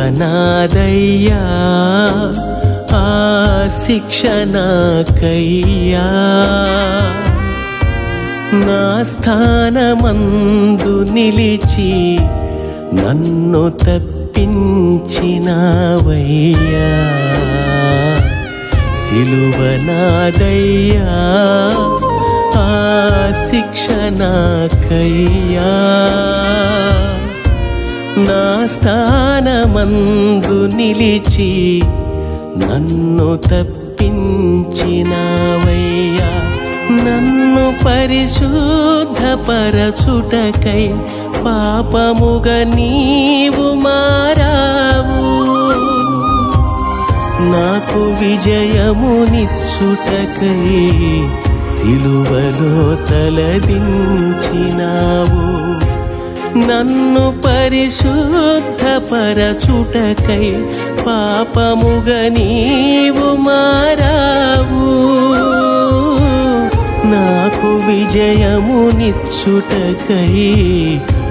సిలువనాదయ్యా ఆ శిక్షణకయ్యా నా స్థానమందు నిలిచి నన్ను తప్పించినవయ్యా సిలువనాదయ్యా ఆ శిక్షణకయ్యా నా స్థానమందు నిలిచి నన్ను తప్పించినవయ్యా నన్ను పరిశుద్ధపరచుటకై పాపముగా నీవు మారావు నాకు విజయమునిచ్చుటకై సిలువలో తలదించినావు నన్ను పరిశుద్ధపరచుటకై పాపముగా నీవు మారావు నాకు విజయమునిచ్చుటకై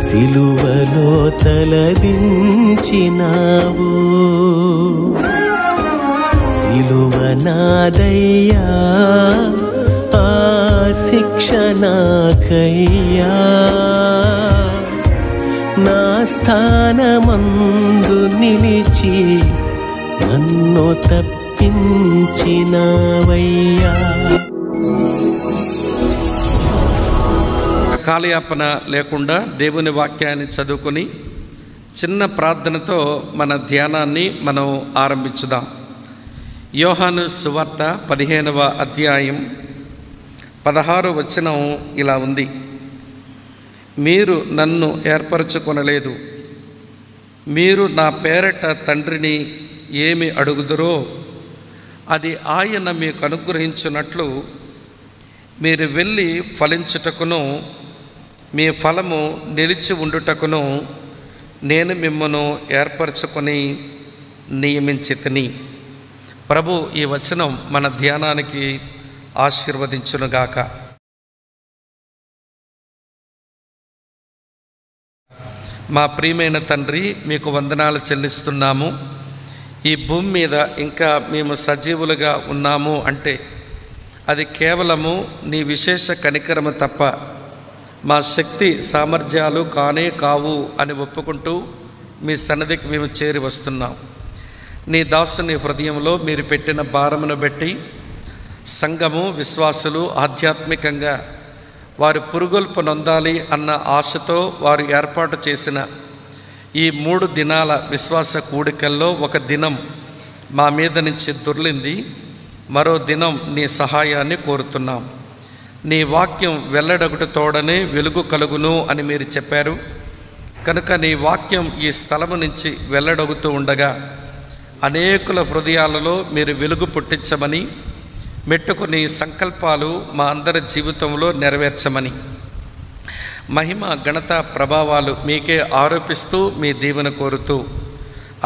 సిలువలో తలదించినావు సిలువనాదయ్యా ఆ శిక్షణకయ్యా నా స్థానమందు నిలిచి నన్ను తప్పించినవయ్యా కాలయాపన లేకుండా దేవుని వాక్యాన్ని చదువుకొని చిన్న ప్రార్థనతో మన ధ్యానాన్ని మనం ఆరంభించుదాం. యోహాను సువార్త 15వ అధ్యాయం 16వ వచనం ఇలా ఉంది. మీరు నన్ను ఏర్పరచుకొనలేదు, మీరు నా పేరట తండ్రిని ఏమి అడుగుదురో అది ఆయన మీకు అనుగ్రహించున్నట్లు మీరు వెళ్ళి ఫలించుటకును మీ ఫలము నిలిచి ఉండుటకును నేను మిమ్మను ఏర్పరచుకొని నియమించితిని. ప్రభు ఈ వచనం మన ధ్యానానికి ఆశీర్వదించునుగాక. మా ప్రియమైన తండ్రి, మీకు వందనాలు చెల్లిస్తున్నాము. ఈ భూమి మీద ఇంకా మేము సజీవులుగా ఉన్నాము అంటే అది కేవలము నీ విశేష కనికరము తప్ప మా శక్తి సామర్థ్యాలు కానే కావు అని ఒప్పుకుంటూ మీ సన్నిధికి మేము చేరి వస్తున్నాం. నీ దాసుని హృదయంలో మీరు పెట్టిన భారమును బట్టి సంఘము, విశ్వాసులు ఆధ్యాత్మికంగా వారు పురుగొల్పు నొందాలి అన్న ఆశతో వారు ఏర్పాటు చేసిన ఈ 3 దినాల విశ్వాస కూడికల్లో ఒక దినం మా మీద నుంచి దొర్లింది. మరో దినం నీ సహాయాన్ని కోరుతున్నాం. నీ వాక్యం వెల్లడగుట తోడనే వెలుగు కలుగును అని మీరు చెప్పారు కనుక నీ వాక్యం ఈ స్థలము నుంచి వెల్లడగుతూ ఉండగా అనేకుల హృదయాలలో మీరు వెలుగు పుట్టించమని, మెట్టుకుని సంకల్పాలు మా అందరి జీవితంలో నెరవేర్చమని, మహిమ, ఘనత, ప్రభావాలు మీకే ఆరోపిస్తూ మీ దీవెన కోరుతూ,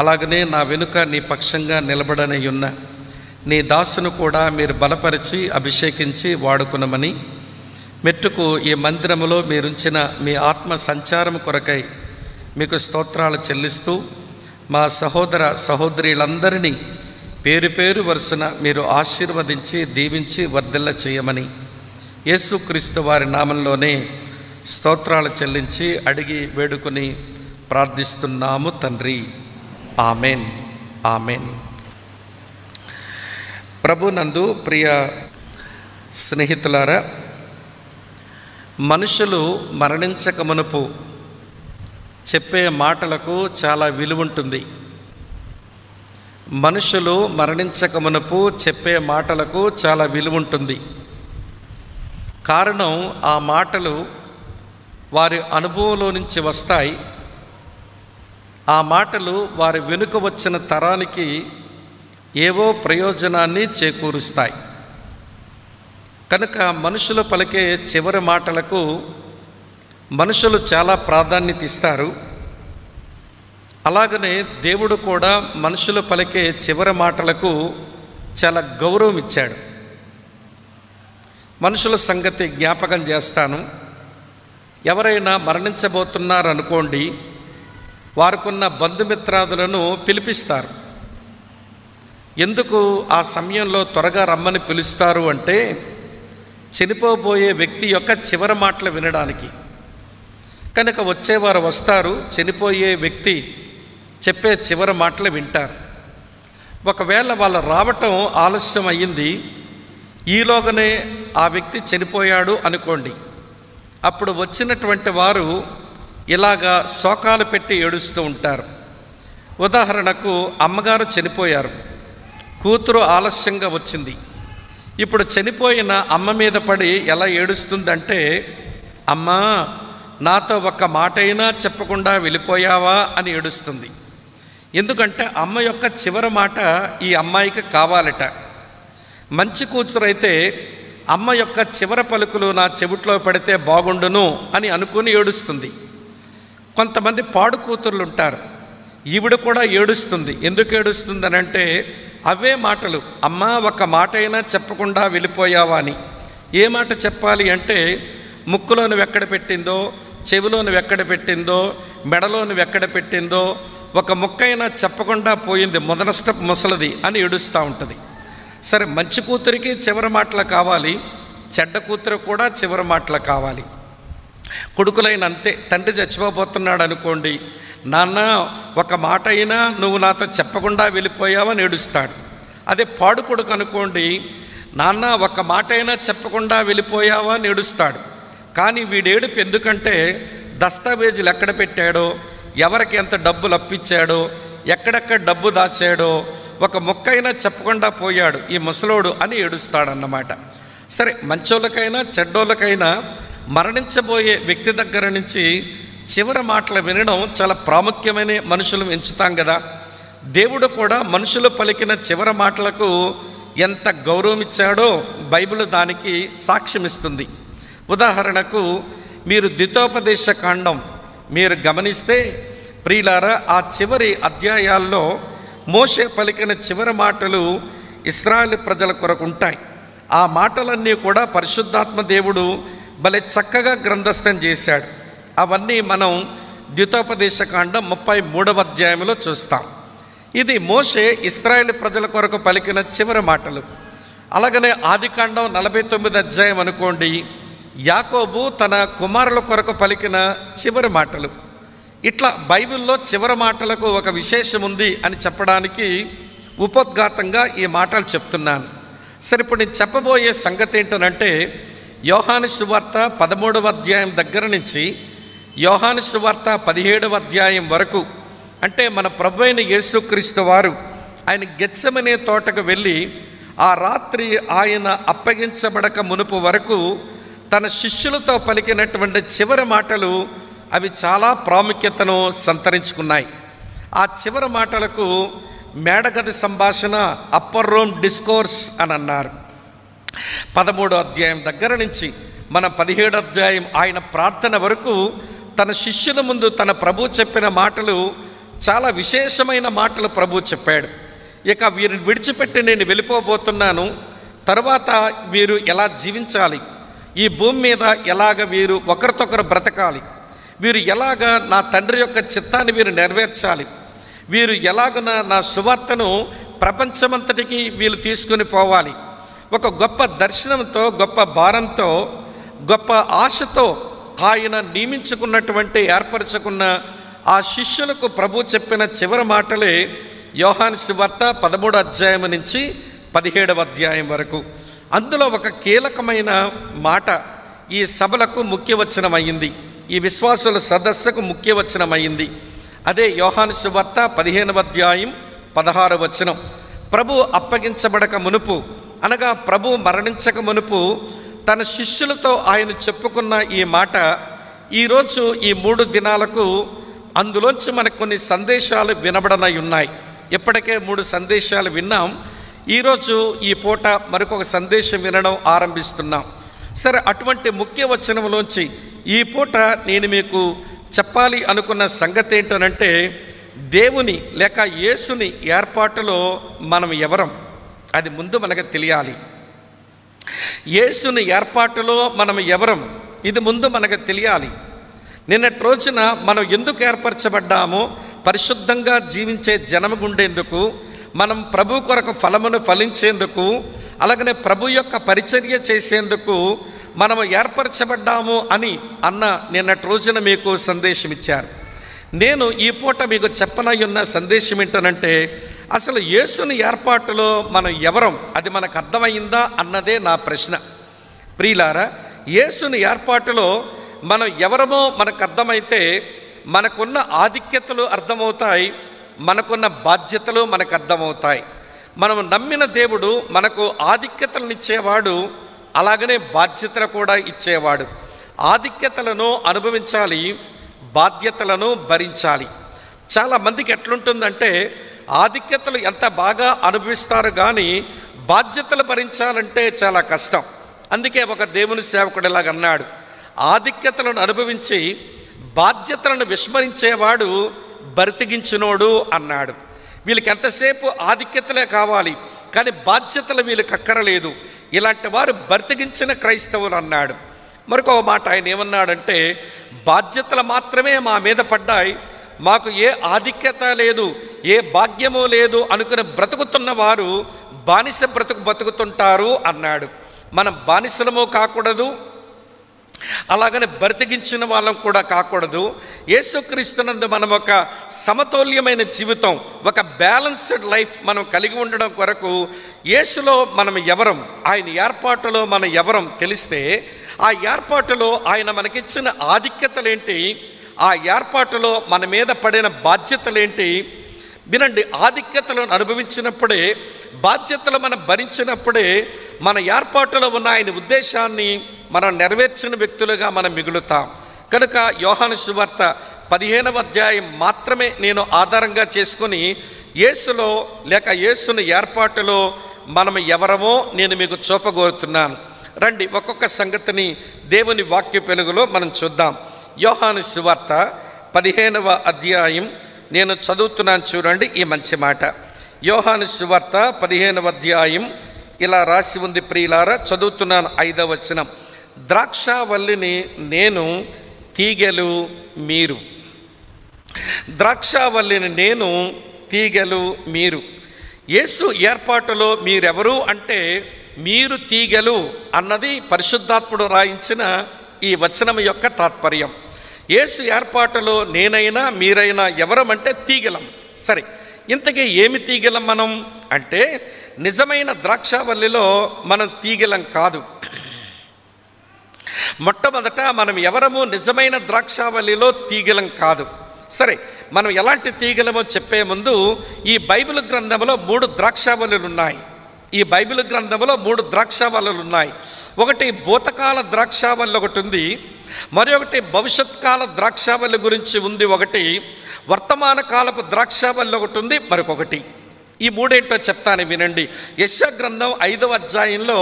అలాగనే నా వెనుక నీ పక్షంగా నిలబడనయున్న నీ దాసును కూడా మీరు బలపరిచి అభిషేకించి వాడుకునమని, మెట్టుకు ఈ మందిరములో మీరుంచిన మీ ఆత్మ సంచారం కొరకై మీకు స్తోత్రాలు చెల్లిస్తూ మా సహోదర సహోదరులందరినీ పేరు పేరు వరుసన మీరు ఆశీర్వదించి దీవించి వర్ధిల్ల చేయమని యేసుక్రీస్తు వారి నామంలోనే స్తోత్రాలు చెల్లించి అడిగి వేడుకొని ప్రార్థిస్తున్నాము తండ్రి. Amen, amen. ప్రభునందు ప్రియ స్నేహితులారా, మనుషులు మరణించక మునుపు చెప్పే మాటలకు చాలా విలువ ఉంటుంది. మనుషులు మరణించక మునుపు చెప్పే మాటలకు చాలా విలువ ఉంటుంది. కారణం, ఆ మాటలు వారి అనుభవంలో నుంచి వస్తాయి. ఆ మాటలు వారి వెనుక వచ్చిన తరానికి ఏవో ప్రయోజనాన్ని చేకూరుస్తాయి. కనుక మనుషులు పలికే చివరి మాటలకు మనుషులు చాలా ప్రాధాన్యత ఇస్తారు. అలాగనే దేవుడు కూడా మనుషులు పలికే చివరి మాటలకు చాలా గౌరవం ఇచ్చాడు. మనుషుల సంగతి జ్ఞాపకం చేస్తాను. ఎవరైనా మరణించబోతున్నారనుకోండి, వారికున్న బంధుమిత్రాదులను పిలిపిస్తారు. ఎందుకు ఆ సమయంలో త్వరగా రమ్మని పిలుస్తారు అంటే, చనిపోబోయే వ్యక్తి యొక్క చివరి మాటలు వినడానికి. కనుక వచ్చేవారు వస్తారు, చనిపోయే వ్యక్తి చెప్పే చివరి మాటలు వింటారు. ఒకవేళ వాళ్ళు రావటం ఆలస్యం అయ్యింది, ఈలోగానే ఆ వ్యక్తి చనిపోయాడు అనుకోండి, అప్పుడు వచ్చినటువంటి వారు ఇలాగా శోకాలు పెట్టి ఏడుస్తూ ఉంటారు. ఉదాహరణకు, అమ్మగారు చనిపోయారు, కూతురు ఆలస్యంగా వచ్చింది. ఇప్పుడు చనిపోయిన అమ్మ మీద పడి ఎలా ఏడుస్తుందంటే, అమ్మా నాతో ఒక్క మాటైనా చెప్పకుండా వెళ్ళిపోయావా అని ఏడుస్తుంది. ఎందుకంటే అమ్మ యొక్క చివరి మాట ఈ అమ్మాయికి కావాలట. మంచి కూతురైతే అమ్మ యొక్క చివరి పలుకులు నా చెవిట్లో పడితే బాగుండును అని అనుకుని ఏడుస్తుంది. కొంతమంది పాడు కూతుర్లు ఉంటారు, ఈవిడ కూడా ఏడుస్తుంది. ఎందుకు ఏడుస్తుంది అని అంటే, అవే మాటలు, అమ్మ ఒక మాట అయినా చెప్పకుండా వెళ్ళిపోయావా అని. ఏ మాట చెప్పాలి అంటే, ముక్కులోని ఎక్కడ పెట్టిందో, చెవిలోని ఎక్కడ పెట్టిందో, మెడలోని ఎక్కడ పెట్టిందో, ఒక ముక్కైనా చెప్పకుండా పోయింది, మొదనష్ట ముసలది అని ఏడుస్తూ ఉంటుంది. సరే, మంచి కూతురికి చివరి మాటలు కావాలి, చెడ్డ కూతురు కూడా చివరి మాటలు కావాలి. కొడుకులైన అంతే. తండ్రి చచ్చిపోబోతున్నాడు అనుకోండి, నాన్న ఒక మాట అయినా నువ్వు నాతో చెప్పకుండా వెళ్ళిపోయావని ఏడుస్తాడు. అదే పాడు కొడుకు అనుకోండి, నాన్న ఒక మాట అయినా చెప్పకుండా వెళ్ళిపోయావా అని ఏడుస్తాడు. కానీ వీడేడుపు ఎందుకంటే, దస్తావేజులు ఎక్కడ పెట్టాడో, ఎవరికి ఎంత డబ్బులు అప్పిచ్చాడో, ఎక్కడెక్కడ డబ్బు దాచాడో, ఒక మొక్కైనా చెప్పకుండా పోయాడు ఈ ముసలోడు అని ఏడుస్తాడన్నమాట. సరే, మంచోళ్ళకైనా చెడ్డోళ్ళకైనా మరణించబోయే వ్యక్తి దగ్గర నుంచి చివరి మాటలు వినడం చాలా ప్రాముఖ్యమైన మనుషులు ఎంచుతాం కదా. దేవుడు కూడా మనుషులు పలికిన చివరి మాటలకు ఎంత గౌరవం ఇచ్చాడో బైబిల్ దానికి సాక్ష్యం ఇస్తుంది. ఉదాహరణకు, మీరు ద్వితోపదేశ కాండం మీరు గమనిస్తే ప్రియులారా, ఆ చివరి అధ్యాయాల్లో మోషే పలికిన చివరి మాటలు ఇశ్రాయేలు ప్రజల కొరకు ఉంటాయి. ఆ మాటలన్నీ కూడా పరిశుద్ధాత్మ దేవుడు భలే చక్కగా గ్రంథస్థం చేశాడు. అవన్నీ మనం ద్వితోపదేశ కాండం 33వ అధ్యాయంలో చూస్తాం. ఇది మోషే ఇశ్రాయేలు ప్రజల కొరకు పలికిన చివరి మాటలు. అలాగనే ఆదికాండం 49వ అధ్యాయం అనుకోండి, యాకోబు తన కుమారుల కొరకు పలికిన చివరి మాటలు. ఇట్లా బైబిల్లో చివరి మాటలకు ఒక విశేషం ఉంది అని చెప్పడానికి ఉపోద్ఘాతంగా ఈ మాటలు చెప్తున్నాను. సరే, ఇప్పుడు నేను చెప్పబోయే సంగతి ఏంటనంటే, యోహాను సువార్త 13వ అధ్యాయం దగ్గర నుంచి యోహాను సువార్త 17వ అధ్యాయం వరకు, అంటే మన ప్రభు అయిన యేసుక్రీస్తు వారు ఆయన గెత్సెమనే తోటకు వెళ్ళి ఆ రాత్రి ఆయన అప్పగించబడక మునుపు వరకు తన శిష్యులతో పలికినటువంటి చివరి మాటలు అవి చాలా ప్రాముఖ్యతను సంతరించుకున్నాయి. ఆ చివరి మాటలకు మేడగది సంభాషణ, అప్పర్ రూమ్ డిస్కోర్స్ అని అన్నారు. 13వ అధ్యాయం దగ్గర నుంచి మన 17వ అధ్యాయం ఆయన ప్రార్థన వరకు తన శిష్యుల ముందు తన ప్రభు చెప్పిన మాటలు చాలా విశేషమైన మాటలు ప్రభు చెప్పాడు. ఇక వీరిని విడిచిపెట్టి నేను వెళ్ళిపోబోతున్నాను, తర్వాత వీరు ఎలా జీవించాలి, ఈ భూమి మీద ఎలాగ వీరు ఒకరితొకరు బ్రతకాలి, వీరు ఎలాగ నా తండ్రి యొక్క చిత్తాన్ని వీరు నెరవేర్చాలి, వీరు ఎలాగన నా సువార్తను ప్రపంచమంతటికి వీళ్ళు తీసుకుని పోవాలి, ఒక గొప్ప దర్శనంతో, గొప్ప భారంతో, గొప్ప ఆశతో ఆయన నియమించుకున్నటువంటి ఏర్పరచుకున్న ఆ శిష్యులకు ప్రభు చెప్పిన చివరి మాటలే యోహాను సువార్త 13వ అధ్యాయం నుంచి 17వ అధ్యాయం వరకు. అందులో ఒక కీలకమైన మాట ఈ సభలకు ముఖ్య వచనమైంది, ఈ విశ్వాసుల సదస్సుకు ముఖ్య వచనమైంది. అదే యోహాను సువార్త 15వ అధ్యాయం 16వ వచనం. ప్రభు అప్పగించబడక మునుపు, అనగా ప్రభు మరణించక మునుపు తన శిష్యులతో ఆయన చెప్పుకున్న ఈ మాట ఈరోజు ఈ 3 దినాలకు అందులోంచి మనకు కొన్ని సందేశాలు వినబడనై ఉన్నాయి. ఇప్పటికే 3 సందేశాలు విన్నాం. ఈరోజు ఈ పూట మరొక సందేశం వినడం ఆరంభిస్తున్నాం. సరే, అటువంటి ముఖ్య వచనంలోంచి ఈ పూట నేను మీకు చెప్పాలి అనుకున్న సంగతి ఏంటనంటే, దేవుని లేక యేసుని ఏర్పాటులో మనం ఎవరం అది ముందు మనకు తెలియాలి. యేసుని ఏర్పాటులో మనం ఎవరం ఇది ముందు మనకు తెలియాలి. నిన్నటి రోజున మనం ఎందుకు ఏర్పరచబడ్డామో, పరిశుద్ధంగా జీవించే జనము గుండేందుకు, మనం ప్రభు కొరకు ఫలమును ఫలించేందుకు, అలాగనే ప్రభు యొక్క పరిచర్య చేసేందుకు మనము ఏర్పరచబడ్డాము అని అన్న నిన్నటి రోజున మీకు సందేశం ఇచ్చారు. నేను ఈ పూట మీకు చెప్పనయ్యున్న సందేశం ఏంటనంటే, అసలు యేసుని ఏర్పాటులో మనం ఎవరం అది మనకు అర్థమైందా అన్నదే నా ప్రశ్న. ప్రియులారా, యేసుని ఏర్పాటులో మనం ఎవరమో మనకు అర్థమైతే మనకున్న ఆధిక్యతలు అర్థమవుతాయి, మనకున్న బాధ్యతలు మనకు అర్థమవుతాయి. మనం నమ్మిన దేవుడు మనకు ఆధిక్యతలను ఇచ్చేవాడు, అలాగనే బాధ్యతలు కూడా ఇచ్చేవాడు. ఆధిక్యతలను అనుభవించాలి, బాధ్యతలను భరించాలి. చాలామందికి ఎట్లుంటుందంటే, ఆధిక్యతలు ఎంత బాగా అనుభవిస్తారు కానీ బాధ్యతలు భరించాలంటే చాలా కష్టం. అందుకే ఒక దేవుని సేవకుడు ఇలాగ అన్నాడు, ఆధిక్యతలను అనుభవించి బాధ్యతలను విస్మరించేవాడు బరితిగించినోడు అన్నాడు. వీళ్ళకి ఎంతసేపు ఆధిక్యతలే కావాలి కానీ బాధ్యతలు వీళ్ళకి అక్కరలేదు, ఇలాంటి వారు బరితిగించిన క్రైస్తవులు అన్నాడు. మరొక మాట ఆయన ఏమన్నాడంటే, బాధ్యతలు మాత్రమే మా మీద పడ్డాయి, మాకు ఏ ఆధిక్యత లేదు, ఏ భాగ్యము లేదు అనుకుని బ్రతుకుతున్న వారు బానిస బతుకుతుంటారు అన్నాడు. మనం బానిసలము కాకూడదు, అలాగనే బ్రతికించిన వాళ్ళం కూడా కాకూడదు. యేసుక్రీస్తునందు మనం ఒక సమతౌల్యమైన జీవితం, ఒక బ్యాలెన్స్డ్ లైఫ్ మనం కలిగి ఉండడం కొరకు యేసులో మనం ఎవరం, ఆయన ఏర్పాటులో మనం ఎవరం తెలిస్తే, ఆ ఏర్పాటులో ఆయన మనకిచ్చిన ఆధిక్యతలేంటి, ఆ ఏర్పాటులో మన మీద పడిన బాధ్యతలేంటి. వినండి, ఆధిక్యతలను అనుభవించినప్పుడే, బాధ్యతలు మనం భరించినప్పుడే మన ఏర్పాటులో ఉన్న ఆయన ఉద్దేశాన్ని మనం నెరవేర్చిన వ్యక్తులుగా మనం మిగులుతాం. కనుక యోహాను సువార్త 15వ అధ్యాయం మాత్రమే నేను ఆధారంగా చేసుకొని యేసులో లేక యేసుని ఏర్పాటులో మనం ఎవరమో నేను మీకు చూపగోరుతున్నాను. రండి, ఒక్కొక్క సంగతిని దేవుని వాక్య వెలుగులో మనం చూద్దాం. యోహాను సువార్త 15వ అధ్యాయం నేను చదువుతున్నాను, చూడండి ఈ మంచి మాట. యోహాను సువార్త 15వ అధ్యాయం ఇలా రాసి ఉంది ప్రియులారా, చదువుతున్నాను 5వ వచనం. ద్రాక్షావల్లిని నేను, తీగెలు మీరు. ద్రాక్షావల్లిని నేను, తీగెలు మీరు. యేసు ఏర్పాటులో మీరెవరు అంటే మీరు తీగెలు అన్నది పరిశుద్ధాత్ముడు రాయించిన ఈ వచనం యొక్క తాత్పర్యం. యేసు ఏర్పాటులో నేనైనా మీరైనా ఎవరమంటే తీగలం. సరే, ఇంతకీ ఏమి తీగలం మనం అంటే, నిజమైన ద్రాక్షావల్లిలో మనం తీగలం కాదు. మొట్టమొదట మనం ఎవరము నిజమైన ద్రాక్షావల్లిలో తీగలం కాదు. సరే, మనం ఎలాంటి తీగలమో చెప్పే ముందు ఈ బైబిల్ గ్రంథంలో 3 ద్రాక్షావల్లులు ఉన్నాయి. ఈ బైబిల్ గ్రంథంలో 3 ద్రాక్షావల్లులు ఉన్నాయి. ఒకటి భూతకాల ద్రాక్షావల్లి ఒకటి ఉంది, మరొకటి భవిష్యత్ కాల ద్రాక్షావల్లి గురించి ఉంది ఒకటి, వర్తమాన కాలపు ద్రాక్షావల్లి ఒకటి ఉంది మరొకటి. ఈ మూడేంటో చెప్తాను వినండి. యెషయా గ్రంథం 5వ అధ్యాయంలో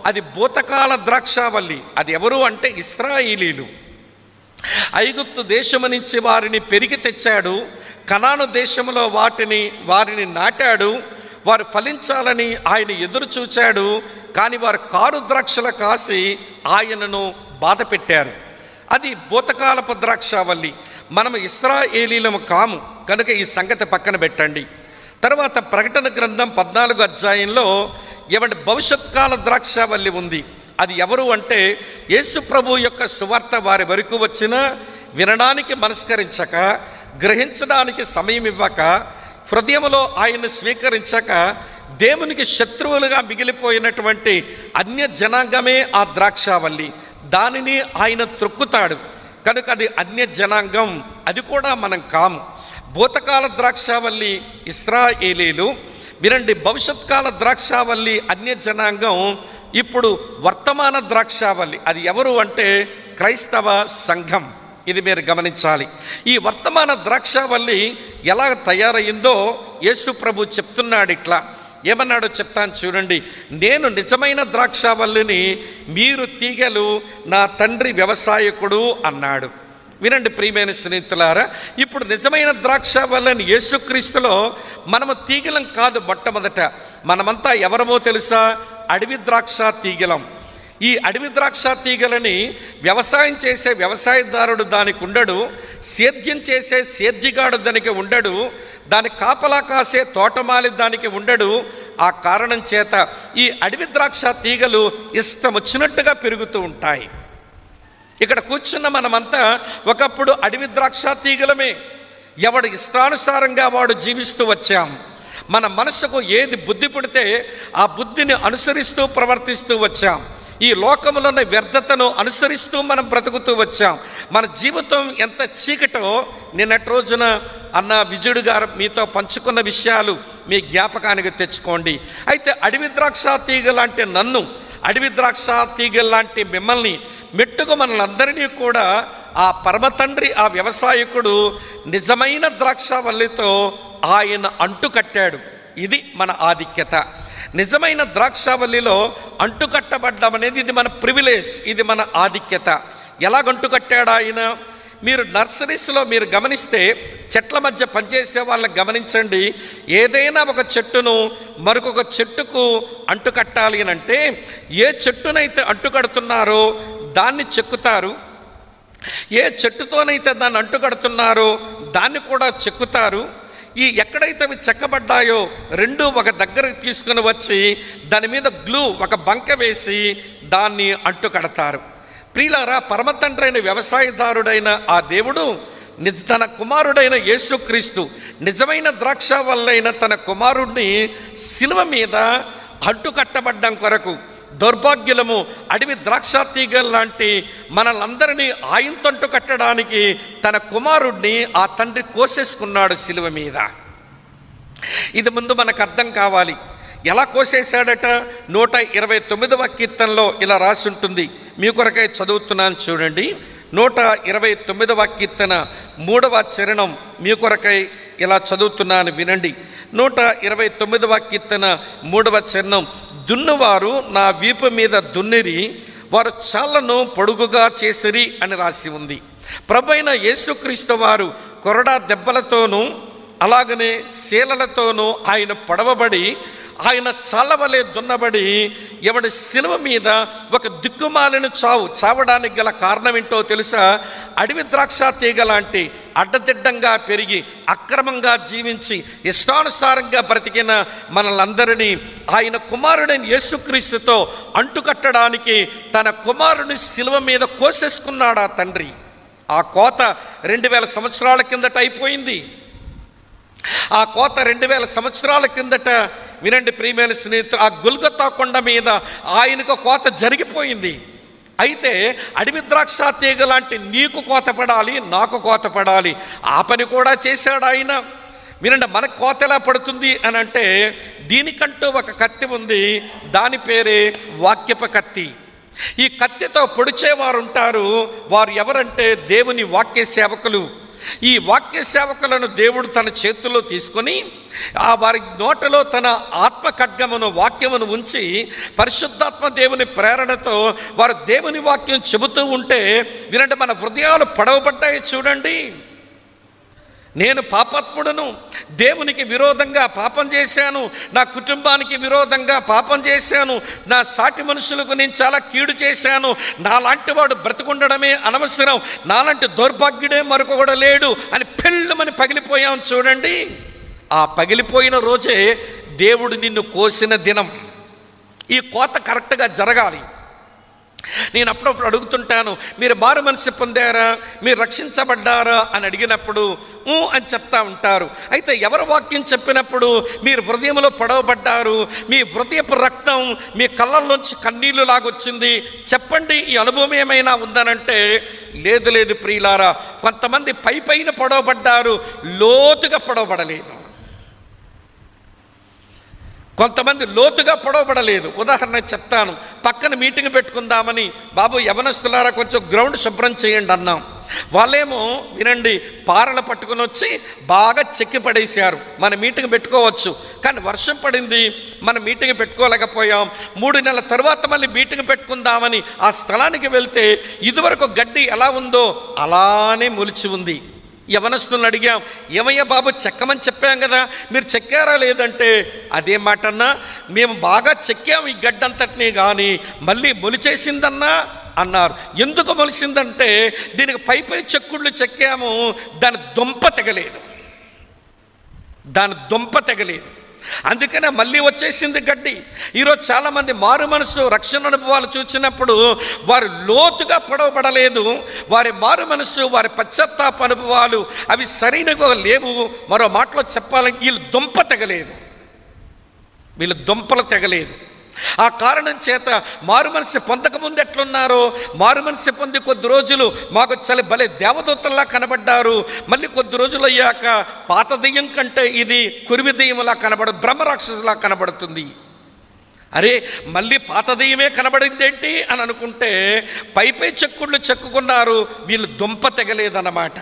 అది భూతకాల ద్రాక్షావల్లి. అది ఎవరు అంటే ఇశ్రాయేలీలు. ఐగుప్తు దేశము నుంచి వారిని పెరిగి తెచ్చాడు, కనాను దేశంలో వారిని నాటాడు, వారు ఫలించాలని ఆయన ఎదురు చూచాడు, కానీ వారు కారు ద్రాక్షల కాసి ఆయనను బాధ పెట్టారు. అది భూతకాలపు ద్రాక్షావల్లి. మనం ఇశ్రాయేలీలము కాము కనుక ఈ సంగతి పక్కన పెట్టండి. తర్వాత ప్రకటన గ్రంథం 14వ అధ్యాయంలో భవిష్యత్ కాల ద్రాక్షావల్లి ఉంది. అది ఎవరు అంటే యేసు ప్రభు యొక్క సువార్త వారి వరకు వచ్చినా వినడానికి మనస్కరించక, గ్రహించడానికి సమయం ఇవ్వక, హృదయంలో ఆయన్ని స్వీకరించక దేవునికి శత్రువులుగా మిగిలిపోయినటువంటి అన్య జనాంగమే ఆ ద్రాక్షావల్లి. దానిని ఆయన త్రొక్కుతాడు. కనుక అది అన్య జనాంగం, అది కూడా మనం కాము. భూతకాల ద్రాక్షావల్లి ఇశ్రాయేలీలు, వినండి, భవిష్యత్ కాల ద్రాక్షావల్లి అన్య జనాంగం, ఇప్పుడు వర్తమాన ద్రాక్షావల్లి అది ఎవరు అంటే క్రైస్తవ సంఘం. ఇది మీరు గమనించాలి. ఈ వర్తమాన ద్రాక్షావల్లి ఎలా తయారయ్యిందో యేసు ప్రభు చెప్తున్నాడు. ఇట్లా ఏమన్నాడో చెప్తాను చూడండి. నేను నిజమైన ద్రాక్షావల్లిని, మీరు తీగలు, నా తండ్రి వ్యవసాయకుడు అన్నాడు. వినండి ప్రియమైన స్నేహితులారా, ఇప్పుడు నిజమైన ద్రాక్షావల్లిని యేసుక్రీస్తులో మనము తీగలం కాదు. మొట్టమొదట మనమంతా ఎవరమో తెలుసా? అడవి ద్రాక్ష తీగలం. ఈ అడవి ద్రాక్ష తీగలని వ్యవసాయం చేసే వ్యవసాయదారుడు దానికి ఉండడు, సేద్యం చేసే సేద్యగాడు దానికి ఉండడు, దాని కాపలా కాసే తోటమాలి దానికి ఉండడు. ఆ కారణం చేత ఈ అడవి ద్రాక్ష తీగలు ఇష్టం వచ్చినట్టుగా పెరుగుతూ ఉంటాయి. ఇక్కడ కూర్చున్న మనమంతా ఒకప్పుడు అడవి ద్రాక్ష తీగలమే. ఎవడు ఇష్టానుసారంగా వాడు జీవిస్తూ వచ్చాం. మన మనసుకు ఏది బుద్ధి పుడితే ఆ బుద్ధిని అనుసరిస్తూ ప్రవర్తిస్తూ వచ్చాం. ఈ లోకములోని వ్యర్థతను అనుసరిస్తూ మనం బ్రతుకుతూ వచ్చాం. మన జీవితం ఎంత చీకటో నిన్నటి రోజున అన్న విజయుడు గారు మీతో పంచుకున్న విషయాలు మీ జ్ఞాపకానికి తెచ్చుకోండి. అయితే అడవి ద్రాక్ష తీగ లాంటి నన్ను, అడవి ద్రాక్ష తీగ లాంటి మిమ్మల్ని, మెట్టుకు మనలందరినీ కూడా ఆ పరమతండ్రి, ఆ వ్యవసాయకుడు నిజమైన ద్రాక్షావల్లితో ఆయన అంటుకట్టాడు. ఇది మన ఆధిక్యత. నిజమైన ద్రాక్షావల్లిలో అంటుకట్టబడ్డం అనేది ఇది మన ప్రివిలేజ్, ఇది మన ఆధిక్యత. ఎలాగంటుకట్టాడు ఆయన? మీరు నర్సరీస్లో మీరు గమనిస్తే, చెట్ల మధ్య పనిచేసే వాళ్ళని గమనించండి. ఏదైనా ఒక చెట్టును మరొక చెట్టుకు అంటుకట్టాలి అని అంటే, ఏ చెట్టునైతే అంటుకడుతున్నారో దాన్ని చెక్కుతారు, ఏ చెట్టుతోనైతే దాన్ని అంటుకడుతున్నారో దాన్ని కూడా చెక్కుతారు. ఈ ఎక్కడైతే అవి చెక్కబడ్డాయో రెండు ఒక దగ్గరకు తీసుకుని వచ్చి దాని మీద గ్లూ, ఒక బంక వేసి దాన్ని అంటుకడతారు. ప్రియులారా, పరమతండ్రి అయిన వ్యవసాయదారుడైన ఆ దేవుడు తన కుమారుడైన యేసుక్రీస్తు, నిజమైన ద్రాక్షావల్లైన తన కుమారుడిని శిలువ మీద అంటుకట్టబడ్డం కొరకు, దౌర్భాగ్యులము అడవి ద్రాక్ష తీగల్ లాంటి మనలందరినీ ఆయనతో కట్టడానికి తన కుమారుడిని ఆ తండ్రి కోసేసుకున్నాడు శిలువ మీద. ఇది ముందు మనకు అర్థం కావాలి. ఎలా కోసేశాడట? 129వ కీర్తనలో ఇలా రాసి ఉంటుంది. మీ కొరకై చదువుతున్నాను చూడండి. 129వ కీర్తన 3వ చరణం మీ కొరకై ఇలా చదువుతున్నాను, వినండి. 129వ కీర్తన 3వ చరణం. దున్నువారు నా వీపు మీద దున్నిరి, వారు చాళ్లను పొడుగుగా చేసిరి అని రాసి ఉంది. ప్రభువైన యేసుక్రీస్తు వారు కొరడా దెబ్బలతోనూ అలాగనే శీలలతోనూ ఆయన పొడవబడి, ఆయన చాలవలే దున్నబడి, ఎవడి శిలువ మీద ఒక దిక్కుమాలిన చావడానికి గల కారణం ఏంటో తెలుసా? అడవి ద్రాక్ష తీగ లాంటి అడ్డదిడ్డంగా పెరిగి అక్రమంగా జీవించి ఇష్టానుసారంగా బ్రతికిన మనలందరినీ ఆయన కుమారుడైన యేసుక్రీస్తుతో అంటుకట్టడానికి తన కుమారుని శిలువ మీద కోసేసుకున్నాడు ఆ తండ్రి. ఆ కోత 2000 సంవత్సరాల కిందట అయిపోయింది. ఆ కోత 2000 సంవత్సరాల కిందట, వినండి ప్రియమైన స్నేహితులు, ఆ గొల్గొతా కొండ మీద ఆయనకు కోత జరిగిపోయింది. అయితే అడవి ద్రాక్ష తీగ లాంటి నీకు కోత పడాలి, నాకు కోత పడాలి. ఆ పని కూడా చేశాడు ఆయన. వినండి, మనకు కోత ఎలా పడుతుంది అని అంటే, దీనికంటూ ఒక కత్తి ఉంది. దాని పేరే వాక్యపు కత్తి. ఈ కత్తితో పొడిచేవారు ఉంటారు. వారు ఎవరంటే దేవుని వాక్య సేవకులు. ఈ వాక్య సేవకులను దేవుడు తన చేతుల్లో తీసుకొని ఆ వారి నోటలో తన ఆత్మ ఖడ్గమును, వాక్యమును ఉంచి పరిశుద్ధాత్మ దేవుని ప్రేరణతో వారు దేవుని వాక్యం చెబుతూ ఉంటే, వినండి, మన హృదయాలు పడవబడ్డాయి. చూడండి, నేను పాపాత్ముడను, దేవునికి విరోధంగా పాపం చేశాను, నా కుటుంబానికి విరోధంగా పాపం చేశాను, నా సాటి మనుషులకు నేను చాలా కీడు చేశాను, నాలాంటి వాడు బ్రతుకుండడమే అనవసరం, నాలాంటి దౌర్భాగ్యుడే మరొకడు లేడు అని పెళ్ళమని పగిలిపోయాం. చూడండి, ఆ పగిలిపోయిన రోజే దేవుడు నిన్ను కోసిన దినం. ఈ కోత కరెక్ట్గా జరగాలి. నేను అప్పుడప్పుడు అడుగుతుంటాను, మీరు మారు మనసు పొందారా, మీరు రక్షించబడ్డారా అని అడిగినప్పుడు అని చెప్తా ఉంటారు. అయితే ఎవరు వాక్యం చెప్పినప్పుడు మీరు హృదయంలో పడవబడ్డారు, మీ హృదయపు రక్తం మీ కళ్ళల్లోంచి కన్నీళ్లు లాగొచ్చింది, చెప్పండి ఈ అనుభవం ఏమైనా ఉందనంటే లేదు లేదు ప్రియులారా, కొంతమంది పైన పడవబడ్డారు, లోతుగా పడవబడలేదు. కొంతమంది లోతుగా పొడవబడలేదు. ఉదాహరణ చెప్తాను. పక్కన మీటింగ్ పెట్టుకుందామని, బాబు యవనస్తులారా కొంచెం గ్రౌండ్ శుభ్రం చేయండి అన్నాం. వాళ్ళేమో వినండి, పారలు పట్టుకుని వచ్చి బాగా చెక్కి పడేశారు. మన మీటింగ్ పెట్టుకోవచ్చు, కానీ వర్షం పడింది, మన మీటింగ్ పెట్టుకోలేకపోయాం. 3 నెలల తర్వాత మళ్ళీ మీటింగ్ పెట్టుకుందామని ఆ స్థలానికి వెళ్తే ఇదివరకు గడ్డి ఎలా ఉందో అలానే మొలిచి ఉంది. యవనస్తులను అడిగాం, ఏమయ్యా బాబు చెక్కమని చెప్పాం కదా, మీరు చెక్కారా లేదంటే అదే మాటన్నా, మేము బాగా చెక్కాం ఈ గడ్డంతటినీ, కానీ మళ్ళీ మొలిచేసిందన్నా అన్నారు. ఎందుకు మొలిసిందంటే దీనికి పై చెక్కుళ్ళు చెక్కాము, దాని దుంప తెగలేదు, అందుకనే మళ్ళీ వచ్చేసింది గడ్డి. ఈరోజు చాలామంది మారు మనసు రక్షణ అనుభవాలు చూసినప్పుడు వారు లోతుగా పొడవబడలేదు. వారి మారు మనసు, వారి పశ్చాత్తాప అనుభవాలు అవి సరైనగా లేవు. మరో మాటలో చెప్పాలంటే వీళ్ళు దుంపలు తెగలేదు. ఆ కారణం చేత మారు మనసు పొందకముందు ఎట్లున్నారో, మారు మనసు పొంది కొద్ది రోజులు మాకు చలి భలే దేవదూతల్లా కనబడ్డారు. మళ్ళీ కొద్ది రోజులు అయ్యాక పాత దెయ్యం కంటే ఇది కురివి దెయ్యంలా బ్రహ్మరాక్షసులా కనబడుతుంది. అరే మళ్ళీ పాత దెయ్యమే కనబడిందేంటి అని అనుకుంటే పై చెక్కుళ్ళు చెక్కుకున్నారు, వీళ్ళు దుంప తెగలేదన్నమాట.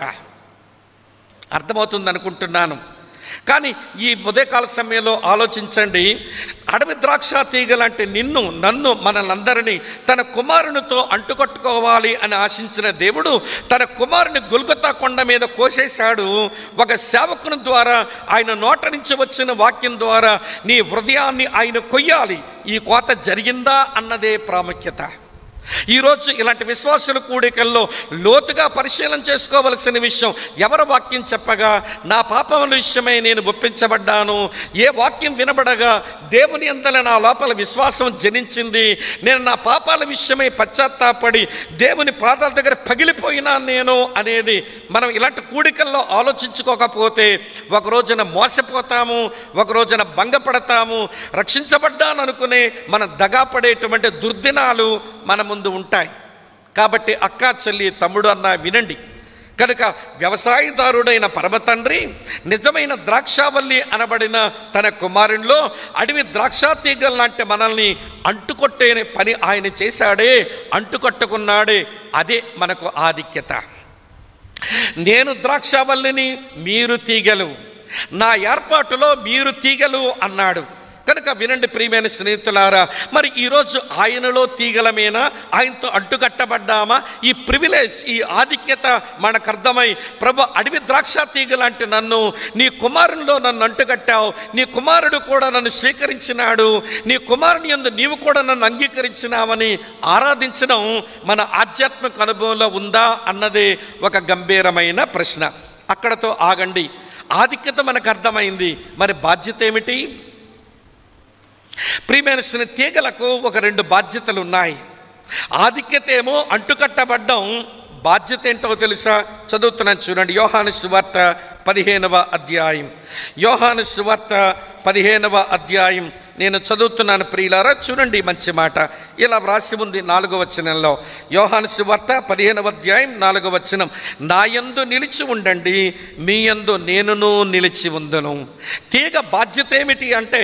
అర్థమవుతుంది అనుకుంటున్నాను. కానీ ఈ ఉదయకాల సమయంలో ఆలోచించండి, అడవి ద్రాక్ష తీగలంటే నన్ను మనలందరినీ తన కుమారునితో అంటుకట్టుకోవాలి అని ఆశించిన దేవుడు తన కుమారుని గొల్గొతా కొండ మీద కోసేశాడు. ఒక సేవకుని ద్వారా, ఆయన నోట నుంచి వచ్చిన వాక్యం ద్వారా నీ హృదయాన్ని ఆయన కొయ్యాలి. ఈ కోత జరిగిందా అన్నదే ప్రాముఖ్యత. ఈరోజు ఇలాంటి విశ్వాసుల కూడికల్లో లోతుగా పరిశీలన చేసుకోవలసిన విషయం, ఎవరు వాక్యం చెప్పగా నా పాపముల విషయమై నేను ఒప్పించబడ్డాను, ఏ వాక్యం వినబడగా దేవుని యందల నా లోపల విశ్వాసం జనించింది, నేను నా పాపాల విషయమై పశ్చాత్తాపడి దేవుని పాదాల దగ్గర పగిలిపోయినా నేను అనేది మనం ఇలాంటి కూడికల్లో ఆలోచించుకోకపోతే ఒక రోజున మోసపోతాము, ఒక రోజున భంగపడతాము. రక్షించబడ్డాను అనుకునే మనం దగాపడేటువంటి దుర్దినాలు మన ముందు ఉంటాయి. కాబట్టి అక్క, చెల్లి, తమ్ముడు అన్న వినండి. కనుక వ్యవసాయదారుడైన పరమ తండ్రి నిజమైన ద్రాక్షావల్లి అనబడిన తన కుమారునిలో అడవి ద్రాక్షా తీగలు లాంటి మనల్ని అంటుకొట్టే పని ఆయన చేశాడే, అంటుకొట్టుకున్నాడే. అదే మనకు ఆధిక్యత. నేను ద్రాక్షావల్లిని, మీరు తీగలు, నా ఏర్పాటులో మీరు తీగలు అన్నాడు. కనుక వినండి ప్రియమైన స్నేహితులారా, మరి ఈరోజు ఆయనలో తీగలమేనా, ఆయనతో అడ్డుకట్టబడ్డామా? ఈ ప్రివిలేజ్, ఈ ఆధిక్యత మనకు అర్థమై, ప్రభు అడవి ద్రాక్ష తీగలాంటి నన్ను, నీ కుమారునిలో నన్ను అంటుకట్టావు, నీ కుమారుడు కూడా నన్ను స్వీకరించినాడు, నీ కుమారుని యందు నీవు కూడా నన్ను అంగీకరించినావని ఆరాధించడం మన ఆధ్యాత్మిక అనుభవంలో ఉందా అన్నదే ఒక గంభీరమైన ప్రశ్న. అక్కడతో ఆగండి. ఆధిక్యత మనకు అర్థమైంది, మరి బాధ్యత ఏమిటి? ప్రియమైన తీగలకు ఒక 2 బాధ్యతలు ఉన్నాయి. ఆధిక్యత ఏమో అంటుకట్టబడ్డం, బాధ్యత ఏంటో తెలుసా? చదువుతున్నాను చూడండి. యోహాను సువార్త 15వ అధ్యాయం, యోహాను సువార్త 15వ అధ్యాయం నేను చదువుతున్నాను ప్రియులారా. చూడండి మంచి మాట, ఇలా వ్రాసి ఉంది 4వ వచనంలో. యోహాను సువార్త 15వ అధ్యాయం 4వ వచనం, నా యందు నిలిచి ఉండండి, మీ యందు నేనును నిలిచి ఉందును. తీగ బాధ్యత ఏమిటి అంటే,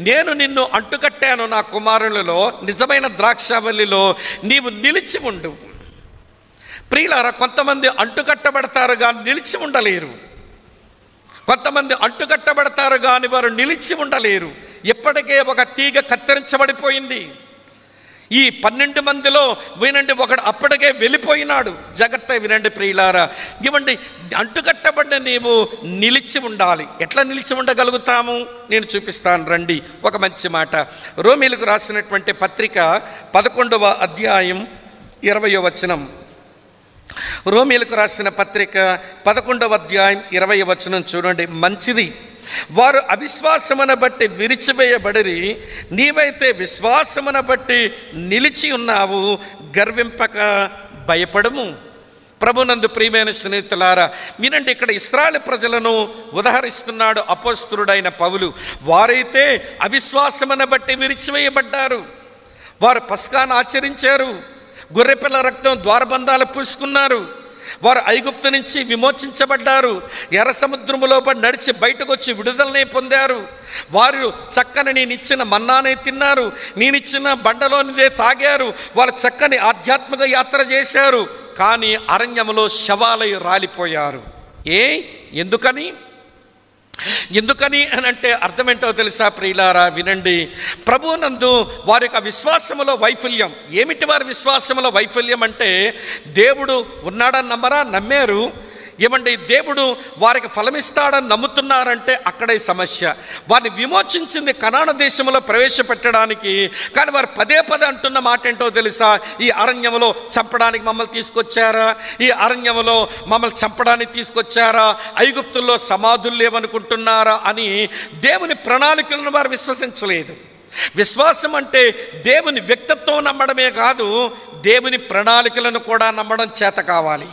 నేను నిన్ను అంటుకట్టాను నా కుమారులలో, నిజమైన ద్రాక్షావల్లిలో నీవు నిలిచి ఉండు. ప్రియులారా, కొంతమంది అంటుకట్టబడతారు కానీ నిలిచి ఉండలేరు. కొంతమంది అంటుకట్టబడతారు కానీ వారు నిలిచి ఉండలేరు. ఇప్పటికే ఒక తీగ కత్తిరించబడిపోయింది. ఈ 12 మందిలో వినండి, ఒకడు అప్పటికే వెళ్ళిపోయినాడు. జాగ్రత్త వినండి ప్రియులారా. ఇవ్వండి, అంటుకట్టబడిన నీవు నిలిచి ఉండాలి. ఎట్లా నిలిచి ఉండగలుగుతాము నేను చూపిస్తాను రండి. ఒక మంచి మాట, రోమీలకు రాసినటువంటి పత్రిక 11వ అధ్యాయం 20వ వచనం. రోమీలకు రాసిన పత్రిక 11వ అధ్యాయం 20వ వచనం చూడండి. మంచిది, వారు అవిశ్వాసమును బట్టి విరిచివేయబడిరి, నీవైతే విశ్వాసమును బట్టి నిలిచి ఉన్నావు, గర్వింపక భయపడము. ప్రభునందు ప్రియమైన స్నేహితులారా, వినండి, ఇక్కడ ఇశ్రాయేలు ప్రజలను ఉదహరిస్తున్నాడు అపోస్తలుడైన పౌలు. వారైతే అవిశ్వాసమును బట్టి విరిచివేయబడ్డారు. వారు పస్కాను ఆచరించారు, గొర్రెపిల్ల రక్తం ద్వారబంధాలు పూసుకున్నారు, వారు ఐగుప్తు నుంచి విమోచించబడ్డారు, ఎర్ర సముద్రములో నడిచి బయటకు వచ్చి విడుదలనే పొందారు. వారు చక్కని నేనిచ్చిన మన్నానే తిన్నారు, నేనిచ్చిన బండలోనిదే తాగారు. వారు చక్కని ఆధ్యాత్మిక యాత్ర చేశారు. కానీ అరణ్యములో శవాలై రాలిపోయారు. ఎందుకని అని అంటే అర్థమేంటో తెలుసా ప్రియులారా? వినండి, ప్రభువునందు వారి యొక్క విశ్వాసములో వైఫల్యం. ఏమిటి వారి విశ్వాసములో వైఫల్యం అంటే, దేవుడు ఉన్నాడని నమ్మారు. ఏమండి, దేవుడు వారికి ఫలమిస్తాడని నమ్ముతున్నారంటే అక్కడే సమస్య. వారిని విమోచించింది కనాను దేశంలో ప్రవేశపెట్టడానికి, కానీ వారు పదే అంటున్న మాట ఏంటో తెలుసా? ఈ అరణ్యములో చంపడానికి మమ్మల్ని తీసుకొచ్చారా? ఈ అరణ్యములో మమ్మల్ని చంపడానికి తీసుకొచ్చారా? ఐగుప్తుల్లో సమాధులు లేవనుకుంటున్నారా అని దేవుని ప్రణాళికలను వారు విశ్వసించలేదు. విశ్వాసం అంటే దేవుని వ్యక్తిత్వం నమ్మడమే కాదు, దేవుని ప్రణాళికలను కూడా నమ్మడం చేత కావాలి.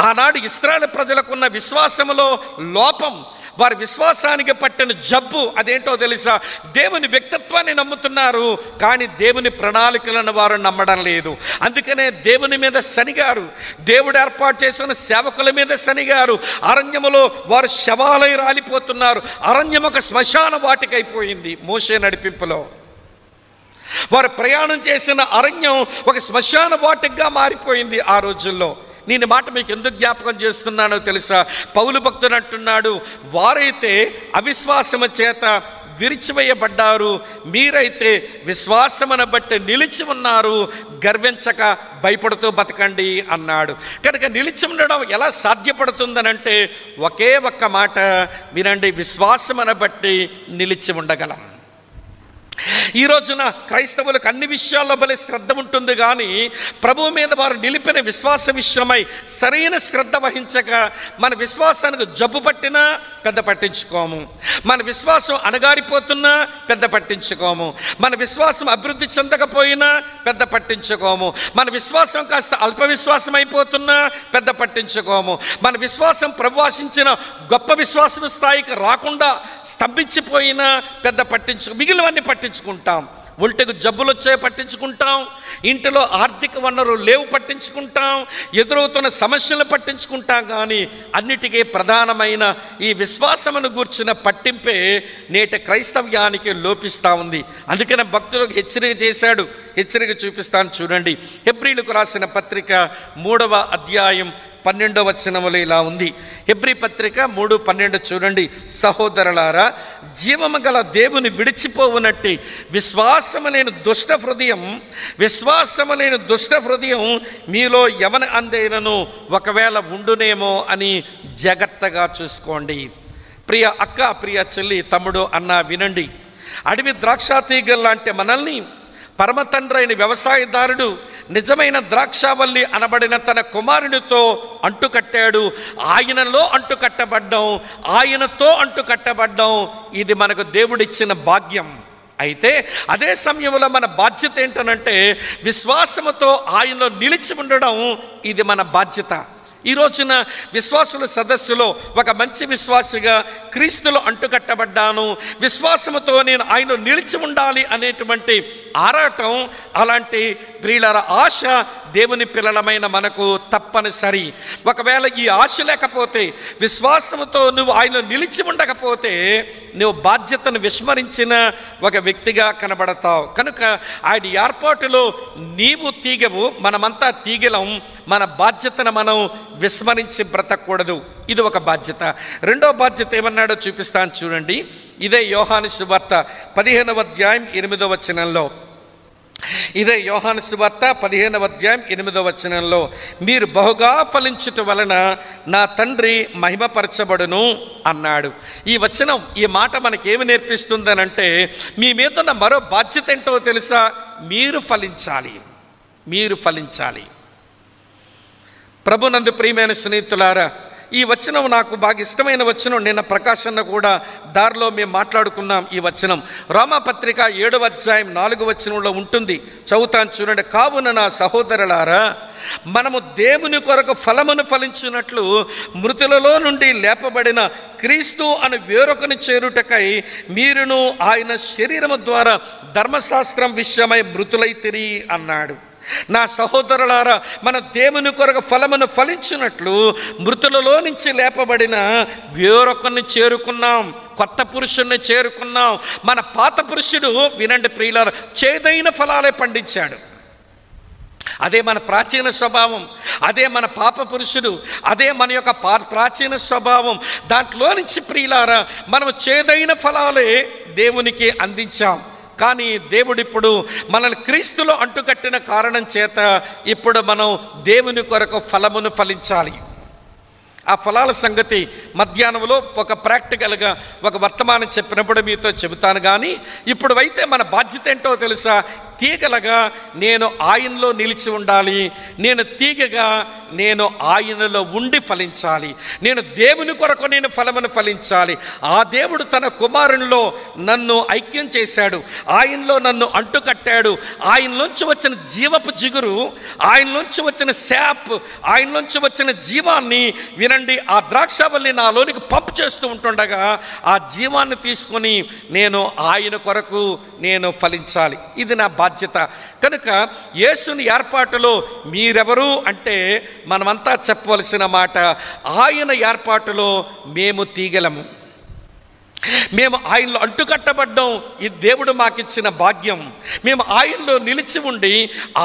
ఆనాడు ఇశ్రాయేలు ప్రజలకున్న విశ్వాసములో లోపం, వారి విశ్వాసానికి పట్టిన జబ్బు అదేంటో తెలుసా? దేవుని వ్యక్తిత్వాన్ని నమ్ముతున్నారు, కానీ దేవుని ప్రణాళికలను వారు నమ్మడం లేదు. అందుకనే దేవుని మీద శనిగారు, దేవుడు ఏర్పాటు చేసిన సేవకుల మీద శనిగారు. అరణ్యములో వారు శవాలై రాలిపోతున్నారు. అరణ్యం ఒక శ్మశాన వాటికైపోయింది. మోషే నడిపింపులో వారు ప్రయాణం చేసిన అరణ్యం ఒక శ్మశాన వాటికగా మారిపోయింది ఆ రోజుల్లో. నేను మాట మీకు ఎందుకు జ్ఞాపకం చేస్తున్నానో తెలుసా? పౌలు భక్తుడు అంటున్నాడు, వారైతే అవిశ్వాసము చేత విరిచివేయబడ్డారు, మీరైతే విశ్వాసమును బట్టి నిలిచి ఉన్నారు, గర్వించక భయపడుతూ బతకండి అన్నాడు. కనుక నిలిచి ఉండడం ఎలా సాధ్యపడుతుందనంటే ఒకే ఒక్క మాట వినండి, విశ్వాసమును బట్టి నిలిచి ఉండగలం. ఈ రోజున క్రైస్తవులకు అన్ని విషయాల్లో భలే శ్రద్ధ ఉంటుంది, కానీ ప్రభువు మీద వారు నిలిపిన విశ్వాస విషయమై సరైన శ్రద్ధ వహించక మన విశ్వాసానికి జబ్బు పట్టినా పెద్ద పట్టించుకోము, మన విశ్వాసం అణగారిపోతున్నా పెద్ద పట్టించుకోము, మన విశ్వాసం అభివృద్ధి చెందకపోయినా పెద్ద పట్టించుకోము, మన విశ్వాసం కాస్త అల్ప విశ్వాసం అయిపోతున్నా పెద్ద పట్టించుకోము, మన విశ్వాసం ప్రభు ఆశించిన గొప్ప విశ్వాసం స్థాయికి రాకుండా స్తంభించిపోయినా పెద్ద మిగిలినవన్నీ పట్టించుకుంటాం. ఒంటికి జబ్బులు వచ్చాయి పట్టించుకుంటాం, ఇంటిలో ఆర్థిక వనరులు లేవు పట్టించుకుంటాం, ఎదురవుతున్న సమస్యలు పట్టించుకుంటాం. కానీ అన్నిటికీ ప్రధానమైన ఈ విశ్వాసమును గూర్చిన పట్టింపే నేటి క్రైస్తవ్యానికి లోపిస్తూ ఉంది. అందుకనే భక్తులకు హెచ్చరిక చేశాడు. హెచ్చరిక చూపిస్తాను చూడండి. హెబ్రీలకు రాసిన పత్రిక 3వ అధ్యాయం 12వ వచనములో ఇలా ఉంది. హెబ్రీ పత్రిక 3:12 చూడండి. సహోదరులారా, జీవము గల దేవుని విడిచిపోవునట్టి విశ్వాసము లేని దుష్ట హృదయం మీలో ఎవని అందైనను ఒకవేళ ఉండునేమో అని జాగ్రత్తగా చూసుకోండి. ప్రియ అక్క, ప్రియ చెల్లి, తమ్ముడు, అన్న వినండి. అడవి ద్రాక్ష తీగలు లాంటి మనల్ని పరమతండ్రి అయిన వ్యవసాయదారుడు నిజమైన ద్రాక్షావల్లి అనబడిన తన కుమారునితో అంటుకట్టాడు. ఆయనలో ఆయనతో అంటుకట్టబడ్డం ఇది మనకు దేవుడిచ్చిన భాగ్యం. అయితే అదే సమయంలో మన బాధ్యత ఏంటనంటే విశ్వాసముతో ఆయనలో నిలిచి ఉండడం. ఇది మన బాధ్యత. ఈ రోజున విశ్వాసుల సదస్సులో ఒక మంచి విశ్వాసిగా క్రీస్తులో అంటుకట్టబడ్డాను, విశ్వాసముతో నేను ఆయన నిలిచి ఉండాలి అనేటువంటి ఆరాటం, అలాంటి ప్రియుల ఆశ దేవుని పిల్లలమైన మనకు తప్పనిసరి. ఒకవేళ ఈ ఆశ లేకపోతే, విశ్వాసముతో నువ్వు ఆయన నిలిచి ఉండకపోతే నువ్వు బాధ్యతను విస్మరించిన ఒక వ్యక్తిగా కనబడతావు. కనుక ఆయన ఏర్పాటులో నీవు తీగవు, మనమంతా తీగలం. మన బాధ్యతను మనం విస్మరించి బ్రతకూడదు. ఇది ఒక బాధ్యత. రెండో బాధ్యత ఏమన్నాడో చూపిస్తాను చూడండి. ఇదే యోహాను సువార్త 15వ అధ్యాయం 8వ వచనంలో, ఇదే యోహాను సువార్త 15వ అధ్యాయం 8వ వచనంలో, మీరు బహుగా ఫలించుట వలన నా తండ్రి మహిమపరచబడును అన్నాడు. ఈ వచనం, ఈ మాట మనకేమి నేర్పిస్తుందనంటే, మీ మీదున్న మరో బాధ్యత ఏంటో తెలుసా? మీరు ఫలించాలి. ప్రభునందు ప్రియమైన స్నేహితులారా, ఈ వచనం నాకు బాగా ఇష్టమైన వచనం. నిన్న ప్రకాశన్న కూడా దారిలో మేము మాట్లాడుకున్నాం ఈ వచనం. రోమాపత్రిక 7వ అధ్యాయం 4వ వచనంలో ఉంటుంది. చదువుతాను చూడండి. కావున నా సహోదరులారా, మనము దేవుని కొరకు ఫలమును ఫలించినట్లు మృతులలో నుండి లేపబడిన క్రీస్తు అని వేరొకని చేరుటకై మీరును ఆయన శరీరము ద్వారా ధర్మశాస్త్రం విషయమై మృతులైతిరి అన్నాడు. నా సహోదరులారా, మన దేవుని కొరకు ఫలమును ఫలించినట్లు మృతులలో నుంచి లేపబడిన వేరొకరిని చేరుకున్నాం, కొత్త పురుషుణ్ణి చేరుకున్నాం. మన పాత పురుషుడు, వినండి ప్రియులారా, చేదైన ఫలాలే పండించాడు. అదే మన ప్రాచీన స్వభావం, అదే మన పాప పురుషుడు, అదే మన యొక్క ప్రాచీన స్వభావం. దాంట్లో నుంచి ప్రియులారా మనం చేదైన ఫలాలే దేవునికి అందించాం. కానీ దేవుడు ఇప్పుడు మనల్ని క్రీస్తులో అంటుకట్టిన కారణం చేత ఇప్పుడు మనం దేవుని కొరకు ఫలమును ఫలించాలి. ఆ ఫలాల సంగతి మధ్యాహ్నంలో ఒక ప్రాక్టికల్గా ఒక వర్తమానం చెప్పినప్పుడు మీతో చెబుతాను. కానీ ఇప్పుడు అయితే మన బాధ్యత ఏంటో తెలుసా? తీగలగా నేను ఆయనలో నిలిచి ఉండాలి. నేను తీగగా నేను ఆయనలో ఉండి ఫలించాలి. నేను దేవుని కొరకు నేను ఫలమును ఫలించాలి. ఆ దేవుడు తన కుమారునిలో నన్ను ఐక్యం చేశాడు, ఆయనలో నన్ను అంటుకట్టాడు. ఆయనలోంచి వచ్చిన జీవపు జిగురు, ఆయనలోంచి వచ్చిన శాప్, ఆయనలోంచి వచ్చిన జీవాన్ని వినండి, ఆ ద్రాక్షవల్లి నాలోనికి పంప్ చేస్తూ ఉంటుండగా ఆ జీవాన్ని తీసుకొని నేను ఆయన కొరకు నేను ఫలించాలి. ఇది నా బాధ్యత. కనుక యేసుని ఏర్పాటులో మీరెవరు అంటే మనమంతా చెప్పవలసిన మాట, ఆయన ఏర్పాటులో మేము తీగలము, మేము ఆయనలో అంటుకట్టబడ్డం. ఈ దేవుడు మాకిచ్చిన భాగ్యం. మేము ఆయనలో నిలిచి ఉండి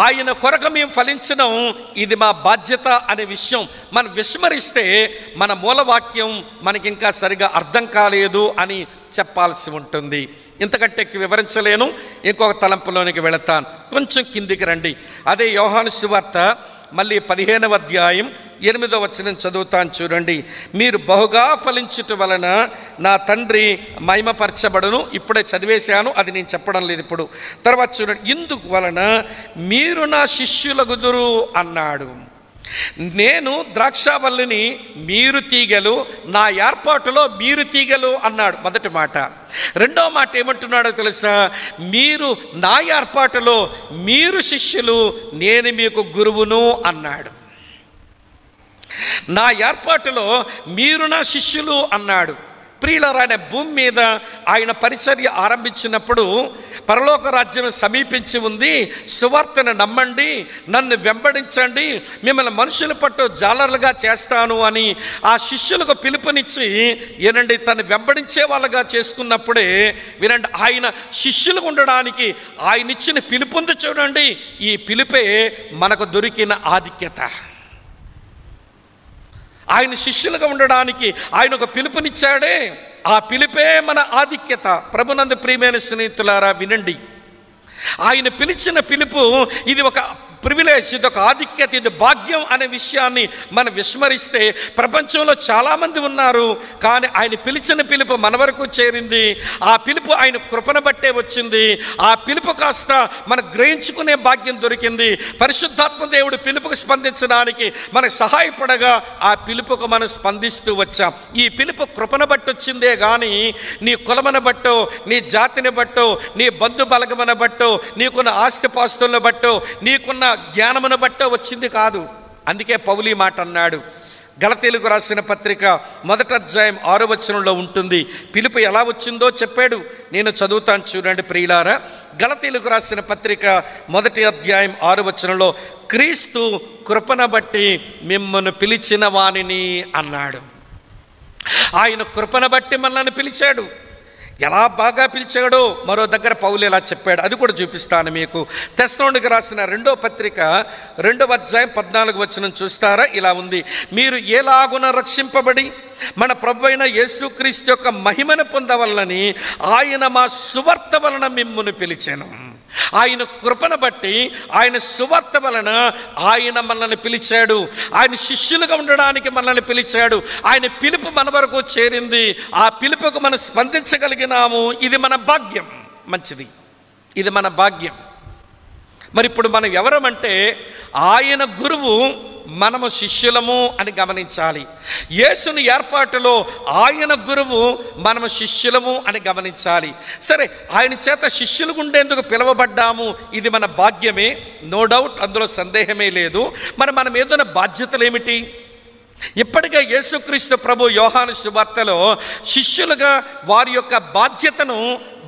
ఆయన కొరకు మేము ఫలించడం, ఇది మా బాధ్యత అనే విషయం మనం విస్మరిస్తే మన మూలవాక్యం మనకి ఇంకా సరిగా అర్థం కాలేదు అని చెప్పాల్సి ఉంటుంది. ఇంతకంటే వివరించలేను. ఇంకొక తలంపులోనికి వెళతాను. కొంచెం కిందికి రండి. అదే యోహాను సువార్త మళ్ళీ 15వ అధ్యాయం 8వ వచనం చదువుతాను చూడండి. మీరు బహుగా ఫలించుట వలన నా తండ్రి మహిమపరచబడును. ఇప్పుడే చదివేశాను, అది నేను చెప్పడం లేదు ఇప్పుడు. తర్వాత చూడండి, ఇందుకు వలన మీరు నా శిష్యులగుదురు అన్నాడు. నేను ద్రాక్షావల్లిని, మీరు తీగలు, నా ఏర్పాటులో మీరు తీగలు అన్నాడు మొదటి మాట. రెండో మాట ఏమంటున్నాడో తెలుసా? మీరు నా ఏర్పాటులో మీరు శిష్యులు, నేను మీకు గురువును అన్నాడు. నా ఏర్పాటులో మీరు నా శిష్యులు అన్నాడు. ప్రియులారా, ఆయన భూమి మీద ఆయన పరిచర్య ఆరంభించినప్పుడు పరలోక రాజ్యం సమీపించి ఉంది, సువార్తను నమ్మండి, నన్ను వెంబడించండి, మిమ్మల్ని మనుషుల పట్టు జాలర్లుగా చేస్తాను అని ఆ శిష్యులకు పిలుపునిచ్చి వినండి తను వెంబడించే వాళ్ళగా చేసుకున్నప్పుడే వినండి ఆయన శిష్యులుగా ఉండడానికి ఆయన ఇచ్చిన పిలుపుంది చూడండి. ఈ పిలుపే మనకు దొరికిన ఆధిక్యత. ఆయన శిష్యులుగా ఉండడానికి ఆయన ఒక పిలుపునిచ్చాడే, ఆ పిలుపే మన ఆధిక్యత. ప్రభునందు ప్రియమైన స్నేహితులారా వినండి, ఆయన పిలిచిన పిలుపు ఇది ఒక ప్రివిలేజ్, ఇది ఒక ఆధిక్యత, ఇది భాగ్యం అనే విషయాన్ని మనం విస్మరిస్తే ప్రపంచంలో చాలామంది ఉన్నారు, కానీ ఆయన పిలిచిన పిలుపు మన వరకు చేరింది. ఆ పిలుపు ఆయన కృపను బట్టే వచ్చింది. ఆ పిలుపు కాస్త మనకు గ్రహించుకునే భాగ్యం దొరికింది. పరిశుద్ధాత్మ దేవుడు పిలుపుకు స్పందించడానికి మనకు సహాయపడగా ఆ పిలుపుకు మనం స్పందిస్తూ వచ్చాం. ఈ పిలుపు కృపను బట్టి వచ్చిందే కానీ నీ కులమును బట్టో, నీ జాతిని బట్టో, నీ బంధు బలగమును బట్టో, నీకున్న ఆస్తిపాస్తులను బట్టో, నీకున్న జ్ఞానమును బట్టో వచ్చింది కాదు. అందుకే పౌలు మాట అన్నాడు. గలతీయులకు రాసిన పత్రిక 1వ అధ్యాయం 6వ వచనంలో ఉంటుంది. పిలుపు ఎలా వచ్చిందో చెప్పాడు. నేను చదువుతాను చూడండి ప్రియులారా. గలతీయులకు రాసిన పత్రిక 1వ అధ్యాయం 6వ వచనంలో క్రీస్తు కృపను బట్టి మిమ్మల్ని పిలిచిన వానిని అన్నాడు. ఆయన కృపను బట్టి మనల్ని పిలిచాడు. ఎలా బాగా పిలిచాడో మరో దగ్గర పౌలు ఎలా చెప్పాడు, అది కూడా చూపిస్తాను మీకు. తెస్సలోనికీయులకు రాసిన 2వ పత్రిక 2వ అధ్యాయం 14వ వచనం చూస్తారా? ఇలా ఉంది, మీరు ఎలాగున రక్షింపబడి మన ప్రభువైన యేసుక్రీస్తు యొక్క మహిమను పొందవలనని ఆయన మా సువార్త వలన మిమ్మును పిలిచెను. ఆయన కృపను బట్టి, ఆయన సువార్త వలన ఆయన మనల్ని పిలిచాడు. ఆయన శిష్యులుగా ఉండడానికి మనల్ని పిలిచాడు. ఆయన పిలుపు మన వరకు చేరింది. ఆ పిలుపుకు మనం స్పందించగలిగినాము. ఇది మన భాగ్యం. మంచిది, ఇది మన భాగ్యం. మరి ఇప్పుడు మనం ఎవరమంటే ఆయన గురువు, మనము శిష్యులము అని గమనించాలి. యేసుని ఏర్పాటులో ఆయన గురువు, మనము శిష్యులము అని గమనించాలి. సరే, ఆయన చేత శిష్యులు ఉండేందుకు పిలువబడ్డాము, ఇది మన భాగ్యమే, నో డౌట్, అందులో సందేహమే లేదు. మరి మనం ఏదైనా బాధ్యతలు ఏమిటి? ఇప్పటికే యేసుక్రీస్తు ప్రభు యోహాను సువార్తలో శిష్యులుగా వారి యొక్క బాధ్యతను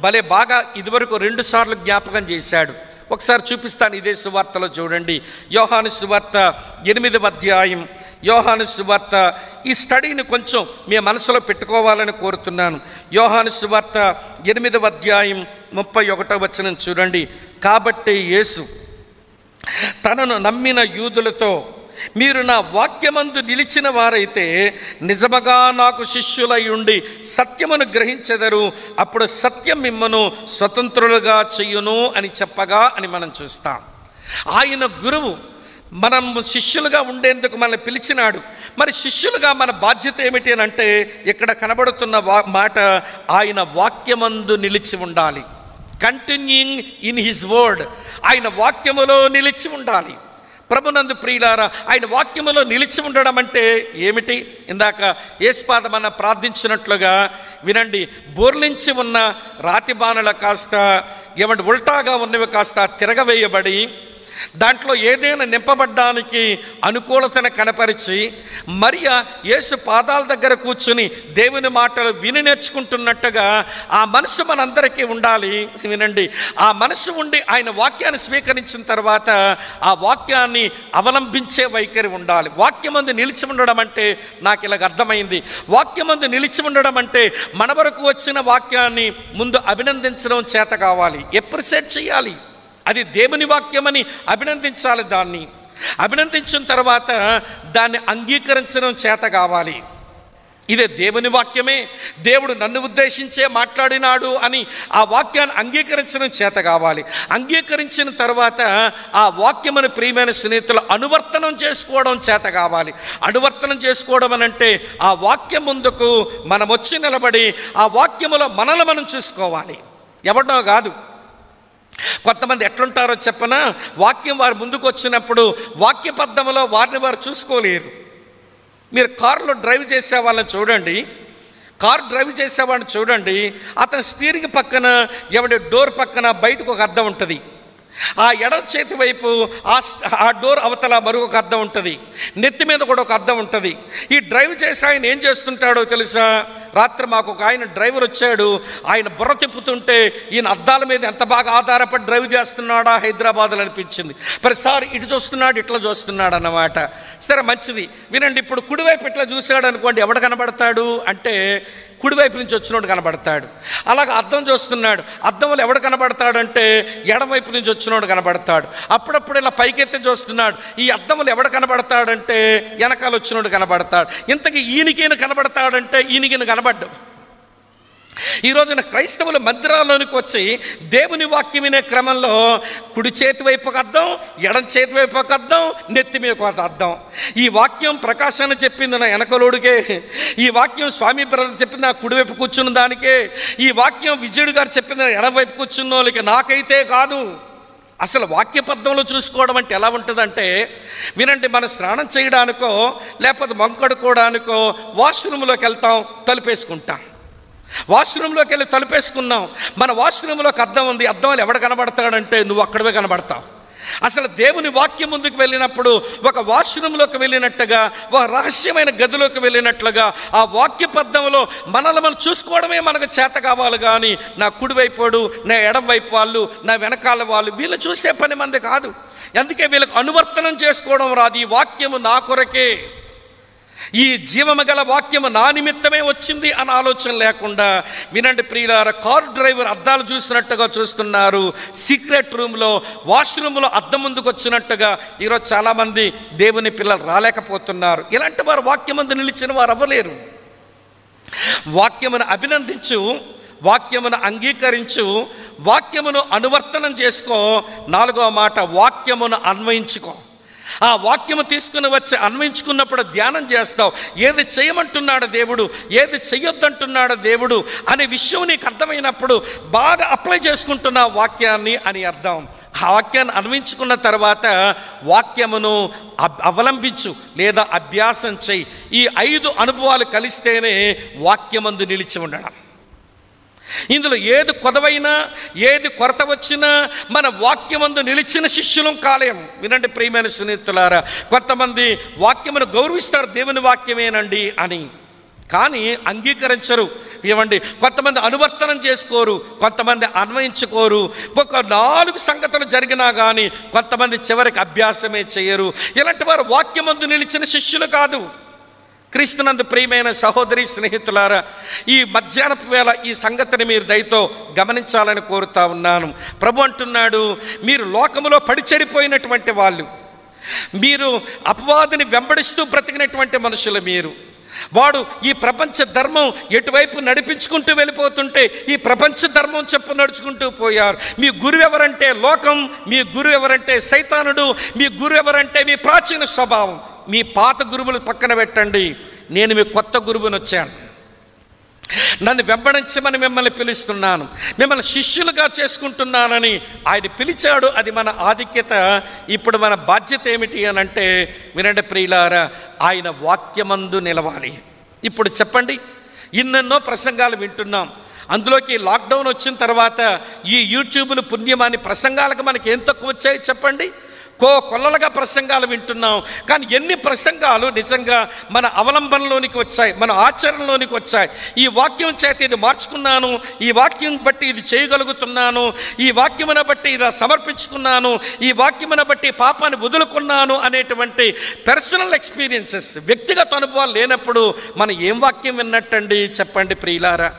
భలే బాగా ఇదివరకు 2 సార్లు జ్ఞాపకం చేశాడు. ఒకసారి చూపిస్తాను, ఇదే సువార్తలో చూడండి. యోహాను సువార్త 8వ అధ్యాయం. యోహాను సువార్త, ఈ స్టడీని కొంచెం మీ మనసులో పెట్టుకోవాలని కోరుతున్నాను. యోహాను సువార్త 8వ అధ్యాయం 31వ వచనం చూడండి. కాబట్టి యేసు తనను నమ్మిన యూదులతో, మీరు నా వాక్యమందు నిలిచిన వారైతే నిజముగా నాకు శిష్యులై ఉండి సత్యమును గ్రహించెదరు, అప్పుడు సత్యం మిమ్మను స్వతంత్రులుగా చెయ్యును అని చెప్పగా అని మనం చూస్తాం. ఆయన గురువు, మనం శిష్యులుగా ఉండేందుకు మనల్ని పిలిచినాడు. మరి శిష్యులుగా మన బాధ్యత ఏమిటి అని అంటే, ఇక్కడ కనబడుతున్న మాట, ఆయన వాక్యమందు నిలిచి ఉండాలి. కంటిన్యూయింగ్ ఇన్ హిజ్ వర్డ్, ఆయన వాక్యములో నిలిచి ఉండాలి. ప్రభునందు ప్రియులారా, ఆయన వాక్యములో నిలిచి ఉండడం అంటే ఏమిటి? ఇందాక యేసుపాద మనం ప్రార్థించినట్లుగా వినండి. బోర్లించి ఉన్న రాతి బాణల కాస్త ఏమంటే ఉల్టాగా ఉన్నవి కాస్త తిరగవేయబడి, దాంట్లో ఏదైనా నింపబడ్డానికి అనుకూలతను కనపరిచి, మరియా యేసు పాదాల దగ్గర కూర్చుని దేవుని మాటలు విని నేర్చుకుంటున్నట్టుగా ఆ మనసు మనందరికీ ఉండాలి. వినండి, ఆ మనసు ఉండి ఆయన వాక్యాన్ని స్వీకరించిన తర్వాత ఆ వాక్యాన్ని అవలంబించే వైఖరి ఉండాలి. వాక్యమందు నిలిచి ఉండడం అంటే నాకు ఇలాగ అర్థమైంది. వాక్యమందు నిలిచి ఉండడం అంటే మన వరకు వచ్చిన వాక్యాన్ని ముందు అభినందించడం చేత కావాలి, ఎప్రిషియేట్ చేయాలి. అది దేవుని వాక్యమని అభినందించాలి. దాన్ని అభినందించిన తర్వాత దాన్ని అంగీకరించడం చేత కావాలి. ఇదే దేవుని వాక్యమే, దేవుడు నన్ను ఉద్దేశించే మాట్లాడినాడు అని ఆ వాక్యాన్ని అంగీకరించడం చేత కావాలి. అంగీకరించిన తర్వాత ఆ వాక్యమును ప్రియమైన స్నేహితులు అనువర్తనం చేసుకోవడం చేత కావాలి. అనువర్తనం చేసుకోవడం అని అంటే ఆ వాక్యం ముందుకు మనం వచ్చి నిలబడి ఆ వాక్యములో మనల్ని మనం చూసుకోవాలి, ఎవరినో కాదు. కొంతమంది ఎట్లుంటారో చెప్పనా, వాక్యం వారు ముందుకు వచ్చినప్పుడు వాక్యబద్ధములో వారిని వారు చూసుకోలేరు. మీరు కారులో డ్రైవ్ చేసే వాళ్ళని చూడండి, కారు డ్రైవ్ చేసేవాడిని చూడండి, అతని స్టీరింగ్ పక్కన ఎవరి డోర్ పక్కన బయటకు ఒక అద్దం ఉంటుంది. ఆ ఎడమ చేతి వైపు ఆ డోర్ అవతల మరొక అద్దం ఉంటుంది, నెత్తి మీద కూడా ఒక అద్దం ఉంటుంది. ఈ డ్రైవ్ చేసి ఆయన ఏం చేస్తుంటాడో తెలుసా? రాత్రి మాకు ఒక ఆయన డ్రైవర్ వచ్చాడు, ఆయన బుర్ర తిప్పుతుంటే ఈయన అద్దాల మీద ఎంత బాగా ఆధారపడి డ్రైవ్ చేస్తున్నాడా హైదరాబాద్లో అనిపించింది. ప్రతిసారి ఇటు చూస్తున్నాడు, ఇట్లా చూస్తున్నాడు అన్నమాట. సరే, మంచిది. వినండి, ఇప్పుడు కుడివైపు ఇట్లా చూశాడు అనుకోండి, ఎవడు కనబడతాడు అంటే కుడివైపు నుంచి వచ్చినోడు కనబడతాడు. అలాగే అద్దం చూస్తున్నాడు, అద్దంలో ఎవడు కనబడతాడంటే ఎడమవైపు నుంచి వచ్చినోడు కనబడతాడు. అప్పుడప్పుడు ఇలా పైకెత్తి చూస్తున్నాడు, ఈ అద్దంలో ఎవడు కనబడతాడంటే వెనకాల వచ్చినోడు కనబడతాడు. ఇంతకీ ఈయనకైనా కనబడతాడంటే ఈయనకైనా కనబడ్డావు. ఈ రోజున క్రైస్తవుల మందిరాల్లోనికి వచ్చి దేవుని వాక్యం వినే క్రమంలో కుడి చేతి వైపు ఒక అద్దం, ఎడం చేతి వైపు ఒక అద్దం, నెత్తి మీద ఒక అద్దం. ఈ వాక్యం ప్రకాశాన్ని చెప్పింది నా వెనకలోడికే, ఈ వాక్యం స్వామి బ్రదర్ చెప్పింది నా కుడివైపు కూర్చున్న దానికే, ఈ వాక్యం విజయుడు గారు చెప్పింది నా ఎడమవైపు కూర్చున్న వాళ్ళకి, నాకైతే కాదు. అసలు వాక్యబద్ధంలో చూసుకోవడం అంటే ఎలా ఉంటుందంటే, వినండి, మనం స్నానం చేయడానికో లేకపోతే మొంకడుకోవడానికో వాష్రూమ్లోకి వెళ్తాం, తలుపేసుకుంటాం. వాష్రూమ్లోకి వెళ్ళి తలుపేసుకున్నాం, మన వాష్రూమ్లోకి అద్దం ఉంది, అద్దంలో ఎవడు కనబడతాడంటే నువ్వు అక్కడవే కనబడతావు. అసలు దేవుని వాక్యం ముందుకు వెళ్ళినప్పుడు ఒక వాష్రూమ్లోకి వెళ్ళినట్టుగా, ఒక రహస్యమైన గదిలోకి వెళ్ళినట్లుగా ఆ వాక్యబద్ధంలో మనల్ని మనం చూసుకోవడమే మనకు చేత కావాలి. కానీ నా కుడివైపోడు, నా ఎడం వైపు వాళ్ళు, నా వెనకాల వాళ్ళు, వీళ్ళు చూసే పని మంది కాదు. అందుకే వీళ్ళకి అనువర్తనం చేసుకోవడం రాదు. ఈ వాక్యము నా కొరకే, ఈ జీవము గల వాక్యము నా నిమిత్తమే వచ్చింది అన్న ఆలోచన లేకుండా, వినండి ప్రియులారా, కారు డ్రైవర్ అద్దాలు చూసినట్టుగా చూస్తున్నారు, సీక్రెట్ రూమ్లో వాష్రూమ్లో అద్దం ముందుకు వచ్చినట్టుగా ఈరోజు చాలామంది దేవుని పిల్లలు రాలేకపోతున్నారు. ఇలాంటి వారు వాక్యమందు నిలిచిన వారు అవ్వలేరు. వాక్యమును అభినందించు, వాక్యమును అంగీకరించు, వాక్యమును అనువర్తనం చేసుకో. 4వ మాట, వాక్యమును అన్వయించుకో. ఆ వాక్యము తీసుకుని వచ్చి అన్వయించుకున్నప్పుడు ధ్యానం చేస్తావు. ఏది చేయమంటున్నాడు దేవుడు, ఏది చెయ్యొద్దంటున్నాడు దేవుడు అనే విషయం నీకు అర్థమైనప్పుడు బాగా అప్లై చేసుకుంటున్న వాక్యాన్ని అని అర్థం. ఆ వాక్యాన్ని అన్వయించుకున్న తర్వాత వాక్యమును అవలంబించు లేదా అభ్యాసం చేయి. ఈ 5 అనుభవాలు కలిస్తేనే వాక్యమందు నిలిచి ఉండడం. ఇందులో ఏది కొదవైనా ఏది కొరత వచ్చినా మన వాక్యమందు నిలిచిన శిష్యులం కాలేం. వినండి ప్రియమైన స్నేహితులారా, కొంతమంది వాక్యమును గౌరవిస్తారు, దేవుని వాక్యమేనండి అని, కానీ అంగీకరించరు. ఏమండి, కొంతమంది అనువర్తనం చేసుకోరు, కొంతమంది అన్వయించుకోరు. ఒక 4 సంగతులు జరిగినా కానీ కొంతమంది చివరికి అభ్యాసమే చేయరు. ఇలాంటి వారు వాక్యమందు నిలిచిన శిష్యులు కాదు. క్రీస్తునందు ప్రియమైన సహోదరి స్నేహితులారా, ఈ మధ్యాహ్నపు వేళ ఈ సంగతిని మీరు దయతో గమనించాలని కోరుతా ఉన్నాను. ప్రభు అంటున్నాడు, మీరు లోకములో పడి చెడిపోయినటువంటి వాళ్ళు, మీరు అపవాదిని వెంబడిస్తూ బ్రతికినటువంటి మనుషులు మీరు. వాడు ఈ ప్రపంచ ధర్మం ఎటువైపు నడిపించుకుంటూ వెళ్ళిపోతుంటే ఈ ప్రపంచ ధర్మం చెప్పు నడుచుకుంటూ పోయారు. మీ గురువు ఎవరంటే లోకం, మీ గురువు ఎవరంటే సైతానుడు, మీ గురువు ఎవరంటే మీ ప్రాచీన స్వభావం. మీ పాత గురువులు పక్కన పెట్టండి, నేను మీ కొత్త గురువుని వచ్చాను, నన్ను వెంబడించమని మిమ్మల్ని పిలుస్తున్నాను, మిమ్మల్ని శిష్యులుగా చేసుకుంటున్నానని ఆయన పిలిచాడు. అది మన ఆధిక్యత. ఇప్పుడు మన బాధ్యత ఏమిటి అని అంటే, వినండి ప్రియులారా, ఆయన వాక్యమందు నిలవాలి. ఇప్పుడు చెప్పండి, ఎన్నెన్నో ప్రసంగాలు వింటున్నాం. అందులోకి లాక్డౌన్ వచ్చిన తర్వాత ఈ యూట్యూబ్లు పుణ్యమాని ప్రసంగాలకు మనకి ఏం తక్కువ వచ్చాయి చెప్పండి? కొల్లలుగా ప్రసంగాలు వింటున్నాం, కానీ ఎన్ని ప్రసంగాలు నిజంగా మన అవలంబనలోనికి వచ్చాయి, మన ఆచరణలోనికి వచ్చాయి? ఈ వాక్యం చేత ఇది మార్చుకున్నాను, ఈ వాక్యం బట్టి ఇది చేయగలుగుతున్నాను, ఈ వాక్యమును బట్టి ఇలా సమర్పించుకున్నాను, ఈ వాక్యమును బట్టి పాపాన్ని వదులుకున్నాను అనేటువంటి పర్సనల్ ఎక్స్పీరియన్సెస్, వ్యక్తిగత అనుభవాలు లేనప్పుడు మనం ఏం వాక్యం విన్నట్టండి చెప్పండి ప్రియులారా?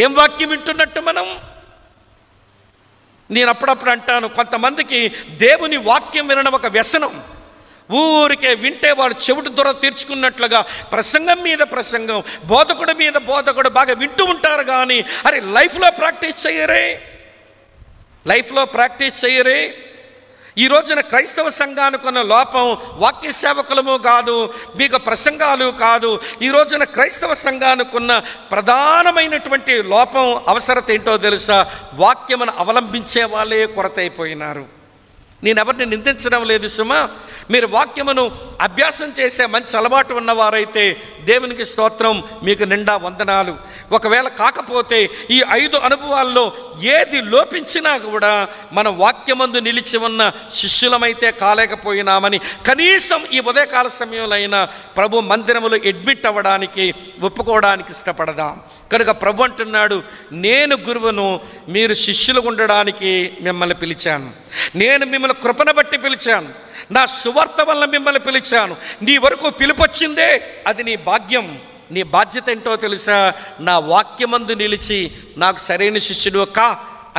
ఏం వాక్యం వింటున్నట్టు మనం? నేను అప్పుడప్పుడు అంటాను, కొంతమందికి దేవుని వాక్యం వినడం ఒక వ్యసనం. ఊరికే వింటే వాడు చెవిటి దొర తీర్చుకున్నట్లుగా ప్రసంగం మీద ప్రసంగం, బోధకుడి మీద బోధకుడు బాగా వింటూ ఉంటారు, కానీ అరే లైఫ్లో ప్రాక్టీస్ చేయరే. ఈ రోజున క్రైస్తవ సంఘానికి ఉన్న లోపం వాక్య సేవకులము కాదు, మీకు ప్రసంగాలు కాదు. ఈ రోజున క్రైస్తవ సంఘానికి ఉన్న ప్రధానమైనటువంటి లోపం, అవసరత ఏంటో తెలుసా? వాక్యమును అవలంబించే వాళ్ళే కొరత అయిపోయినారు. నేను ఎవరిని నిందించడం లేదు సుమా. మీరు వాక్యమును అభ్యాసం చేసే మంచి అలవాటు ఉన్నవారైతే దేవునికి స్తోత్రం, మీకు నిండా వందనాలు. ఒకవేళ కాకపోతే ఈ 5 అనుభవాల్లో ఏది లోపించినా కూడా మన వాక్యమందు నిలిచి ఉన్న శిష్యులమైతే కాలేకపోయినామని కనీసం ఈ ఉదయకాల సమయంలో అయినా ప్రభు మందిరములో అడ్మిట్ అవ్వడానికి, ఒప్పుకోవడానికి ఇష్టపడదాం. కనుక ప్రభు అంటున్నాడు, నేను గురువును, మీరు శిష్యులు ఉండడానికి మిమ్మల్ని పిలిచాను, నేను మిమ్మల్ని కృపను బట్టి పిలిచాను, నా సువార్త వల్ల మిమ్మల్ని పిలిచాను. నీ వరకు పిలుపొచ్చిందే, అది నీ భాగ్యం. నీ బాధ్యత ఏంటో తెలుసా? నా వాక్యమందు నిలిచి నాకు సరైన శిష్యుడు కా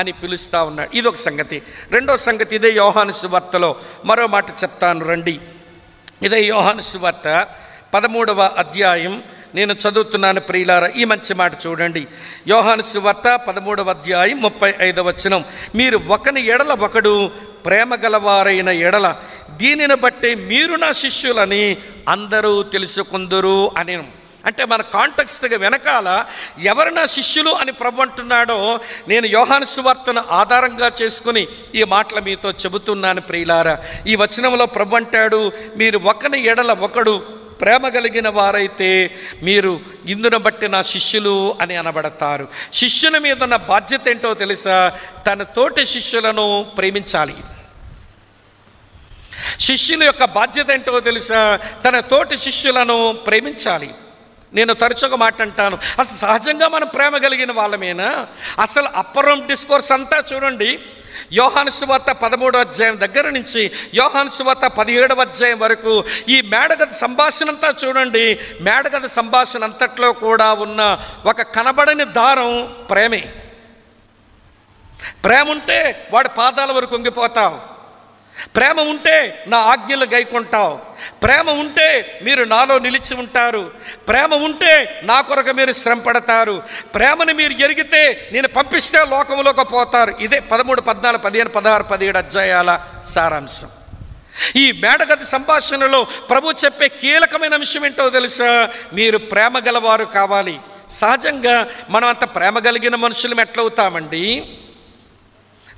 అని పిలుస్తూ ఉన్నాడు. ఇదొక సంగతి. రెండో సంగతి, ఇదే యోహాను సువార్తలో మరో మాట చెప్తాను రండి. ఇదే యోహాను సువార్త 13వ అధ్యాయం నేను చదువుతున్నాను ప్రియులారా. ఈ మంచి మాట చూడండి. యోహాను సువార్త 13వ అధ్యాయం 35వ వచనం, మీరు ఒకని ఎడల ఒకడు ప్రేమ గలవారైన ఎడల దీనిని బట్టి మీరు నా శిష్యులని అందరూ తెలుసుకుందురు అని. అంటే మన కాంటెక్స్ట్గా వెనకాల ఎవరు నా శిష్యులు అని ప్రభు అంటున్నాడో నేను యోహాను సువార్తను ఆధారంగా చేసుకుని ఈ మాటలు మీతో చెబుతున్నాను ప్రియులారా. ఈ వచనంలో ప్రభు అంటాడు, మీరు ఒకని ఎడల ఒకడు ప్రేమ కలిగిన వారైతే మీరు ఇందును బట్టి నా శిష్యులు అని అనబడతారు. శిష్యుల మీద ఉన్న బాధ్యత ఏంటో తెలుసా? తన తోటి శిష్యులను ప్రేమించాలి. శిష్యుల యొక్క బాధ్యత ఏంటో తెలుసా? తన తోటి శిష్యులను ప్రేమించాలి. నేను తరచుగా మాట అంటాను, అసలు సహజంగా మనం ప్రేమ కలిగిన వాళ్ళమేనా? అసలు అప్పర్ డిస్కోర్స్ అంతా చూడండి, యోహాను సువార్త 13వ అధ్యాయం దగ్గర నుంచి యోహాను సువార్త 17వ అధ్యాయం వరకు ఈ మేడగది సంభాషణ అంతా చూడండి. మేడగది సంభాషణ అంతట్లో కూడా ఉన్న ఒక కనబడని దారం ప్రేమే. ప్రేమ ఉంటే వాడి పాదాల వరకు వంగిపోతావు, ప్రేమ ఉంటే నా ఆజ్ఞలు గైకుంటావు, ప్రేమ ఉంటే మీరు నాలో నిలిచి ఉంటారు, ప్రేమ ఉంటే నా కొరకు మీరు శ్రమ పడతారు, ప్రేమను మీరు ఎరిగితే నేను పంపిస్తే లోకంలోకి పోతారు. ఇదే 13, 14, 15, 16, 17 అధ్యాయాల సారాంశం. ఈ మేడగది సంభాషణలో ప్రభు చెప్పే కీలకమైన అంశం ఏంటో తెలుసా? మీరు ప్రేమ గలవారు కావాలి. సహజంగా మనం అంత ప్రేమ కలిగిన మనుషులం ఎట్లవుతామండి?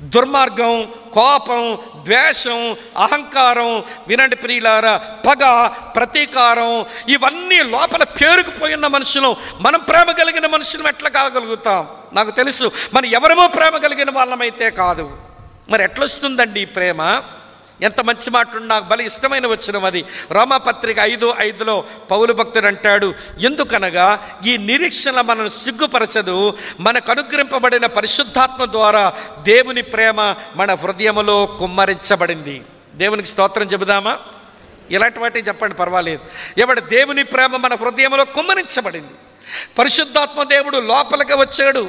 దుర్మార్గం, కోపం, ద్వేషం, అహంకారం, వినండి ప్రియులారా, పగ, ప్రతీకారం, ఇవన్నీ లోపల పేరుకుపోయిన మనుషులు మనం ప్రేమ కలిగిన మనుషులు ఎట్లా కాగలుగుతాం? నాకు తెలుసు మనం ఎవరమో ప్రేమ కలిగిన వాళ్ళమైతే కాదు. మరి ఎట్లొస్తుందండి ఈ ప్రేమ? ఎంత మంచి మాట, నాకు బలి ఇష్టమైన వచనం అది. రోమాపత్రిక 5:5 పౌలు భక్తుడు అంటాడు, ఎందుకనగా ఈ నిరీక్షణ మనను సిగ్గుపరచదు, మనకు అనుగ్రహింపబడిన పరిశుద్ధాత్మ ద్వారా దేవుని ప్రేమ మన హృదయములో కుమ్మరించబడింది. దేవునికి స్తోత్రం చెబుదామా? ఇలాంటి వాటికి చెప్పండి, పర్వాలేదు. ఎవడు దేవుని ప్రేమ మన హృదయంలో కుమ్మరించబడింది. పరిశుద్ధాత్మ దేవుడు లోపలికి వచ్చాడు,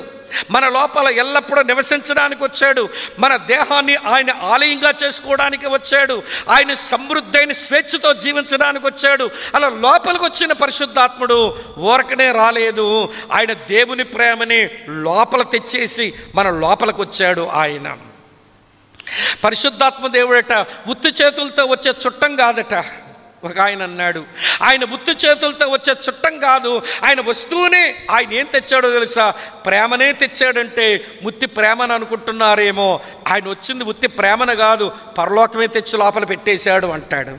మన లోపల ఎల్లప్పుడూ నివసించడానికి వచ్చాడు, మన దేహాన్ని ఆయన ఆలయంగా చేసుకోవడానికి వచ్చాడు, ఆయన సమృద్ధైన స్వేచ్ఛతో జీవించడానికి వచ్చాడు. అలా లోపలికి వచ్చిన పరిశుద్ధాత్ముడు ఊరకనే రాలేదు, ఆయన దేవుని ప్రేమని లోపల తెచ్చేసి మన లోపలికి వచ్చాడు. ఆయన పరిశుద్ధాత్మ దేవుడట ఉత్తి చేతులతో వచ్చే చుట్టం కాదట. ఒక ఆయన అన్నాడు, ఆయన ఉత్తి చేతులతో వచ్చే చుట్టం కాదు, ఆయన వస్తువునే ఆయన ఏం తెచ్చాడో తెలుసా? ప్రేమనే తెచ్చాడంటే ఉత్తి ప్రేమను అనుకుంటున్నారేమో, ఆయన వచ్చింది ఉత్తి ప్రేమను కాదు, పరలోకమే తెచ్చి లోపల పెట్టేశాడు అంటాడు.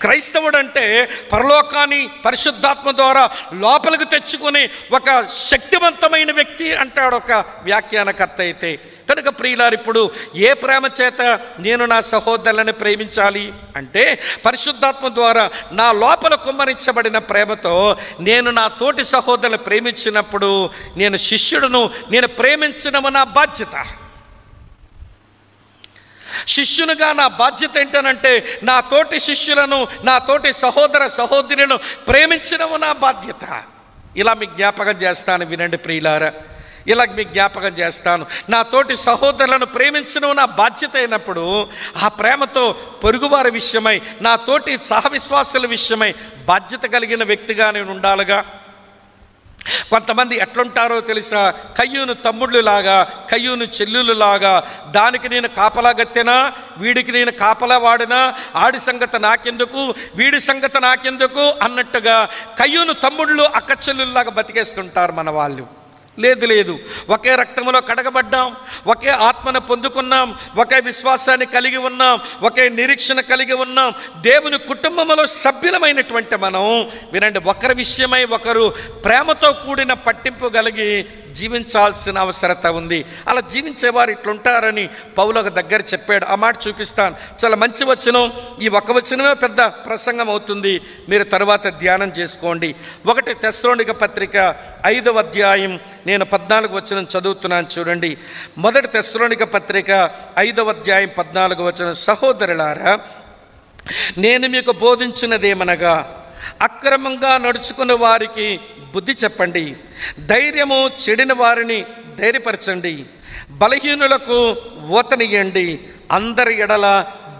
క్రైస్తవుడు అంటే పరలోకాన్ని పరిశుద్ధాత్మ ద్వారా లోపలికి తెచ్చుకుని ఒక శక్తివంతమైన వ్యక్తి అంటాడు ఒక వ్యాఖ్యానకర్త అయితే. కనుక ప్రియులారు, ఇప్పుడు ఏ ప్రేమ చేత నేను నా సహోదరులను ప్రేమించాలి అంటే పరిశుద్ధాత్మ ద్వారా నా లోపల కుమ్మరించబడిన ప్రేమతో నేను నా తోటి సహోదరులను ప్రేమించినప్పుడు నేను శిష్యుడును, నేను ప్రేమించడము నా బాధ్యత. శిష్యునిగా నా బాధ్యత ఏంటనంటే నా తోటి శిష్యులను, నా తోటి సహోదర సహోదరులను ప్రేమించడము నా బాధ్యత. ఇలా మీకు జ్ఞాపకం చేస్తాను, వినండి ప్రియులారా, ఇలా మీకు జ్ఞాపకం చేస్తాను. నా తోటి సహోదరులను ప్రేమించడం నా బాధ్యత అయినప్పుడు ఆ ప్రేమతో పొరుగువారి విషయమై, నా తోటి సహవిశ్వాసుల విషయమై బాధ్యత కలిగిన వ్యక్తిగా నేను ఉండాలిగా. కొంతమంది ఎట్లుంటారో తెలుసా? కయ్యూను తమ్ముళ్ళులాగా, కయ్యూను చెల్లులాగా, దానికి నేను కాపలా గత్తెనా, వీడికి నేను కాపలా వాడినా, ఆడి సంగతి నాకెందుకు, వీడి సంగతి నాకెందుకు అన్నట్టుగా కయ్యూను తమ్ముళ్ళు అక్క చెల్లుల్లాగా బతికేస్తుంటారు మన వాళ్ళు. లేదు లేదు, ఒకే రక్తంలో కడగబడ్డాం, ఒకే ఆత్మను పొందుకున్నాం, ఒకే విశ్వాసాన్ని కలిగి ఉన్నాం, ఒకే నిరీక్షణ కలిగి ఉన్నాం, దేవుని కుటుంబంలో సభ్యులమైనటువంటి మనం వినండి, ఒకరి విషయమై ఒకరు ప్రేమతో కూడిన పట్టింపు కలిగి జీవించాల్సిన అవసరత ఉంది. అలా జీవించేవారు ఇట్లుంటారని పౌలు ఒక దగ్గర చెప్పాడు. ఆ మాట చూపిస్తాను, చాలా మంచి వచనం. ఈ ఒక వచనమే పెద్ద ప్రసంగం అవుతుంది, మీరు తరువాత ధ్యానం చేసుకోండి. 1 తెస్సలోనిక పత్రిక 5వ అధ్యాయం నేను 14వ వచనం చదువుతున్నాను చూడండి. 1 తెస్సలోనిక పత్రిక 5వ అధ్యాయం 14వ వచనం, సహోదరులారా, నేను మీకు బోధించినదేమనగా అక్రమంగా నడుచుకున్న వారికి బుద్ధి చెప్పండి, ధైర్యము చెడిన వారిని ధైర్యపరచండి, బలహీనులకు ఊతనియండి, అందరి ఎడల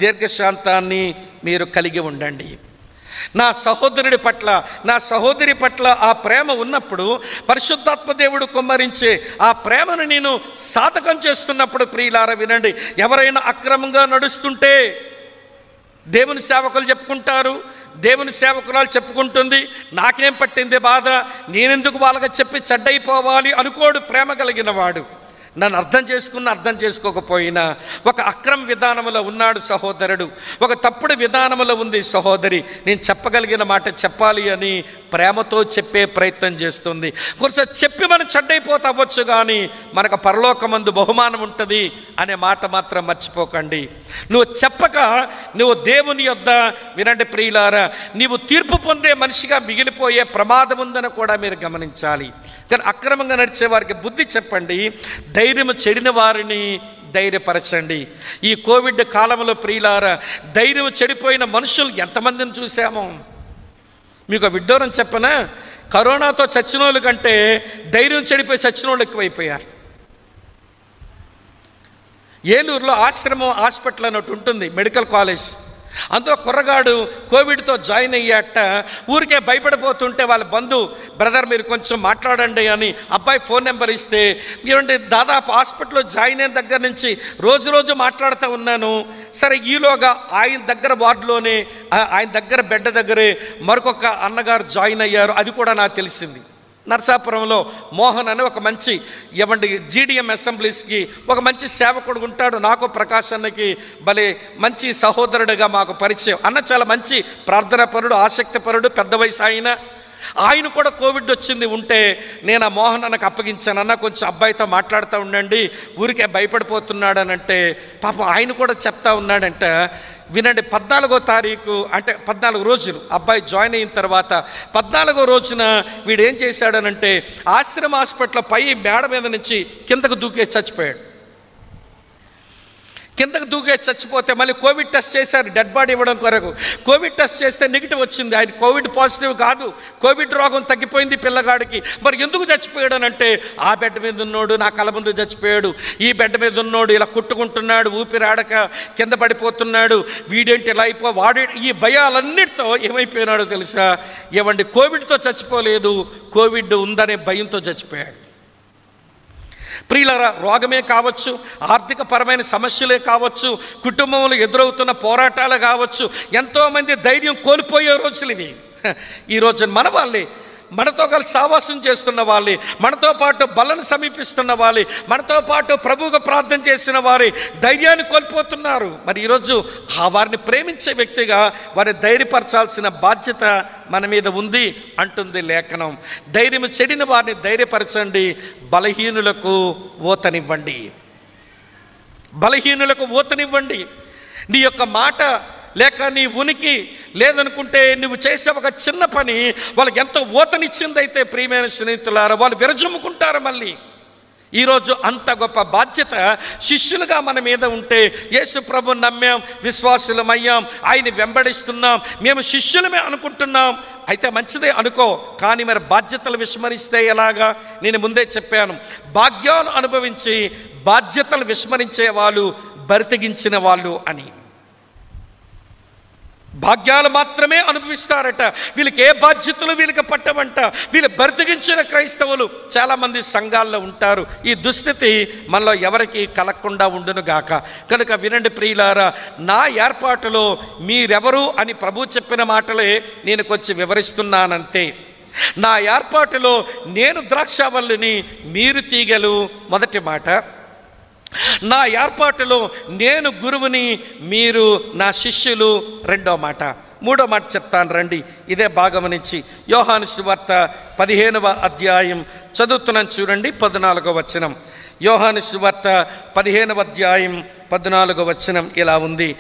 దీర్ఘశాంతాన్ని మీరు కలిగి ఉండండి. నా సహోదరుడి పట్ల, నా సహోదరి పట్ల ఆ ప్రేమ ఉన్నప్పుడు, పరిశుద్ధాత్మ దేవుడు కుమ్మరించే ఆ ప్రేమను నేను సాధకం చేస్తున్నప్పుడు ప్రియులారా వినండి, ఎవరైనా అక్రమంగా నడుస్తుంటే దేవుని సేవకులు చెప్పుకుంటారు, దేవుని సేవకురాలు చెప్పుకుంటుంది, నాకేం పట్టింది బాధ, నేనెందుకు వాళ్ళకి చెప్పి చెడ్డైపోవాలి అనుకోడు ప్రేమ కలిగిన వాడు. నన్ను అర్థం చేసుకున్న అర్థం చేసుకోకపోయినా ఒక అక్రమ విధానంలో ఉన్నాడు సహోదరుడు, ఒక తప్పుడు విధానంలో ఉంది సహోదరి, నేను చెప్పగలిగిన మాట చెప్పాలి అని ప్రేమతో చెప్పే ప్రయత్నం చేస్తుంది. కొంచెం చెప్పి మనం చెడ్డైపోతా అవ్వచ్చు, కానీ మనకు పరలోకమందు బహుమానం ఉంటుంది అనే మాట మాత్రం మర్చిపోకండి. నువ్వు చెప్పక నువ్వు దేవుని యొద్ద వినండి ప్రియులారా, నీవు తీర్పు పొందే మనిషిగా మిగిలిపోయే ప్రమాదం ఉందని కూడా మీరు గమనించాలి. కానీ అక్రమంగా నడిచే వారికి బుద్ధి చెప్పండి, ధైర్యం చెడిన వారిని ధైర్యపరచండి. ఈ కోవిడ్ కాలంలో ప్రియులారా, ధైర్యం చెడిపోయిన మనుషులు ఎంతమందిని చూసామో. మీకు విడ్డూరం చెప్పనా, కరోనాతో చచ్చిన వాళ్ళ కంటే ధైర్యం చెడిపోయి చచ్చిన వాళ్ళు ఎక్కువైపోయారు. ఏలూరులో ఆశ్రమం హాస్పిటల్ అన్నట్టు ఉంటుంది, మెడికల్ కాలేజ్. అందులో కుర్రగాడు కోవిడ్తో జాయిన్ అయ్యాట. ఊరికే భయపడిపోతుంటే వాళ్ళ బంధువు, బ్రదర్ మీరు కొంచెం మాట్లాడండి అని అబ్బాయి ఫోన్ నెంబర్ ఇస్తే, ఏమంటే దాదాపు హాస్పిటల్లో జాయిన్ అయిన దగ్గర నుంచి రోజు మాట్లాడుతూ ఉన్నాను. సరే, ఈలోగా ఆయన దగ్గర వార్డులోనే, ఆయన దగ్గర బెడ్ దగ్గరే మరొక అన్నగారు జాయిన్ అయ్యారు. అది కూడా నాకు తెలిసింది. నరసాపురంలో మోహన్ అని ఒక మంచి జీడిఎం అసెంబ్లీస్కి ఒక మంచి సేవకుడు ఉంటాడు. నాకు ప్రకాశానికి భలే మంచి సహోదరుడిగా మాకు పరిచయం. అన్న చాలా మంచి ప్రార్థనాపరుడు, ఆసక్తిపరుడు, పెద్ద వయసు ఆయన కూడా కోవిడ్ వచ్చింది ఉంటే నేను ఆ మోహన్ అన్నకు అప్పగించాను. అన్న కొంచెం అబ్బాయితో మాట్లాడుతూ ఉండండి, ఊరికే భయపడిపోతున్నాడు అని అంటే పాపం ఆయన కూడా చెప్తా ఉన్నాడంట. వినండి, 14వ తారీఖు అంటే 14 రోజులు అబ్బాయి జాయిన్ అయిన తర్వాత 14వ రోజున వీడు ఏం చేశాడనంటే ఆశ్రమ హాస్పిటల్ పై మేడ మీద నుంచి కిందకు దూకేసి చచ్చిపోయాడు. కిందకు దూకేసి చచ్చిపోతే మళ్ళీ కోవిడ్ టెస్ట్ చేశారు డెడ్ బాడీ ఇవ్వడం కొరకు. కోవిడ్ టెస్ట్ చేస్తే నెగిటివ్ వచ్చింది. ఆయన కోవిడ్ పాజిటివ్ కాదు, కోవిడ్ రోగం తగ్గిపోయింది పిల్లగాడికి. మరి ఎందుకు చచ్చిపోయాడనంటే ఆ బెడ్ మీద ఉన్నోడు నా కళ్ళ ముందు చచ్చిపోయాడు, ఈ బెడ్ మీద ఉన్నోడు ఇలా కుట్టుకుంటున్నాడు, ఊపిరాడక కింద పడిపోతున్నాడు, వీడేంటి ఇలా వాడే ఈ భయాలన్నిటితో ఏమైపోయినాడో తెలుసా? కోవిడ్తో చచ్చిపోలేదు, కోవిడ్ ఉందనే భయంతో చచ్చిపోయాడు. ప్రియులారా, రోగమే కావచ్చు, ఆర్థిక పరమైన సమస్యలే కావచ్చు, కుటుంబంలో ఎదురవుతున్న పోరాటాలు కావచ్చు, ఎంతోమంది ధైర్యం కోల్పోయే రోజులు ఇవి. ఈరోజు మన వాళ్ళే, మనతో కలిసి సావాసం చేస్తున్న వాళ్ళే, మనతో పాటు బలను సమీపిస్తున్న వాళ్ళే, మనతో పాటు ప్రభువుకు ప్రార్థన చేసిన వారే ధైర్యాన్ని కోల్పోతున్నారు. మరి ఈరోజు వారిని ప్రేమించే వ్యక్తిగా వారిని ధైర్యపరచాల్సిన బాధ్యత మన మీద ఉంది అంటుంది లేఖనం. ధైర్యం చెడిన వారిని ధైర్యపరచండి, బలహీనులకు ఊతనివ్వండి, బలహీనులకు ఊతనివ్వండి. నీ యొక్క మాట లేక నీ ఉనికి లేదనుకుంటే నువ్వు చేసే ఒక చిన్న పని వాళ్ళకి ఎంతో ఊతనిచ్చిందైతే ప్రియమైన స్నేహితులారా వాళ్ళు విరజుమ్ముకుంటారు. మళ్ళీ ఈరోజు అంత గొప్ప బాధ్యత శిష్యులుగా మన మీద ఉంటే, యేసు ప్రభువుని నమ్మాం, విశ్వాసులమయ్యాం, ఆయన వెంబడిస్తున్నాం, మేము శిష్యులమే అనుకుంటున్నాం, అయితే మంచిదే అనుకో, కానీ మరి బాధ్యతలు విస్మరిస్తే ఎలాగా? నేను ముందే చెప్పాను, భాగ్యాలు అనుభవించి బాధ్యతలు విస్మరించే వాళ్ళు బరితెగించిన వాళ్ళు అని. భాగ్యాలు మాత్రమే అనుభవిస్తారట, వీళ్ళకి ఏ బాధ్యతలు వీళ్ళకి పట్టమంట. వీళ్ళు బరితెగించిన క్రైస్తవులు చాలామంది సంఘాల్లో ఉంటారు. ఈ దుస్థితి మనలో ఎవరికి కలగకుండా ఉండును గాక. కనుక వినండి ప్రియులారా, నా ఏర్పాటులో మీరెవరు అని ప్రభు చెప్పిన మాటలే నేను కొంచెం వివరిస్తున్నానంతే. నా ఏర్పాటులో నేను ద్రాక్షావల్లిని, మీరు తీగలు, మొదటి మాట. నా ఏర్పాటులో నేను గురువుని, మీరు నా శిష్యులు, రెండో మాట. మూడో మాట చెప్తాను రండి, ఇదే భాగం నుంచి యోహాను సువార్త 15వ అధ్యాయం చదువుతున్నాను చూడండి, 14వ వచనం. యోహాను సువార్త 15వ అధ్యాయం 14వ వచనం ఇలా ఉంది: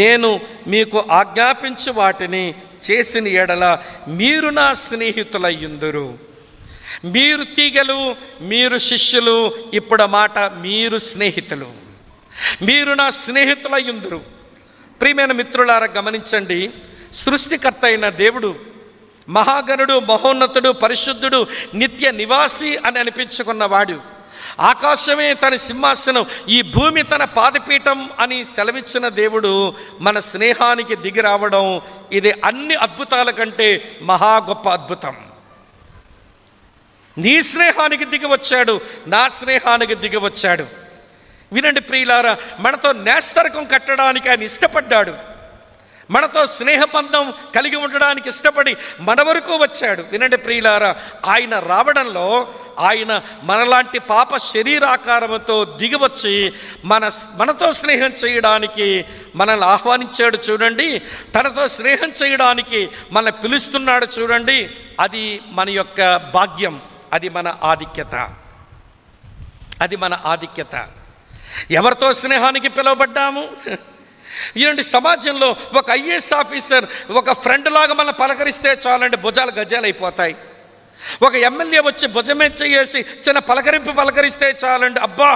నేను మీకు ఆజ్ఞాపించు వాటిని చేసిన ఎడల మీరు నా స్నేహితులయ్యుందురు. మీరు తీగలు, మీరు శిష్యులు. ఇప్పుడు మాట, మీరు స్నేహితులు, మీరు నా స్నేహితులయ్యుందురు. ప్రియమైన మిత్రులారా గమనించండి, సృష్టికర్త అయిన దేవుడు మహాగణుడు, మహోన్నతుడు, పరిశుద్ధుడు, నిత్య నివాసి అని అనిపించుకున్నవాడు, ఆకాశమే తన సింహాసనం, ఈ భూమి తన పాదపీఠం అని సెలవిచ్చిన దేవుడు మన స్నేహానికి దిగి రావడం ఇది అన్ని అద్భుతాల కంటే మహా గొప్ప అద్భుతం. నీ స్నేహానికి దిగి వచ్చాడు, నా స్నేహానికి దిగి వచ్చాడు. వినండి ప్రియులారా, మనతో నేస్తరకం కట్టడానికి ఆయన ఇష్టపడ్డాడు, మనతో స్నేహబంధం కలిగి ఉండడానికి ఇష్టపడి మన వరకు వచ్చాడు. వినండి ప్రియులారా, ఆయన రావడంలో ఆయన మనలాంటి పాప శరీరాకారంతో దిగివచ్చి మనతో స్నేహం చేయడానికి మనల్ని ఆహ్వానించాడు చూడండి. తనతో స్నేహం చేయడానికి మనల్ని పిలుస్తున్నాడు చూడండి. అది మన యొక్క భాగ్యం, అది మన ఆధిక్యత, అది మన ఆధిక్యత. ఎవరితో స్నేహానికి పిలువబడ్డాము? ఇలాంటి సమాజంలో ఒక ఐఏఎస్ ఆఫీసర్ ఒక ఫ్రెండ్ లాగా మనం పలకరిస్తే చాలండి, భుజాలు గజాలు అయిపోతాయి. ఒక ఎమ్మెల్యే వచ్చి భుజమే చేసి చిన్న పలకరిస్తే చాలండి, అబ్బా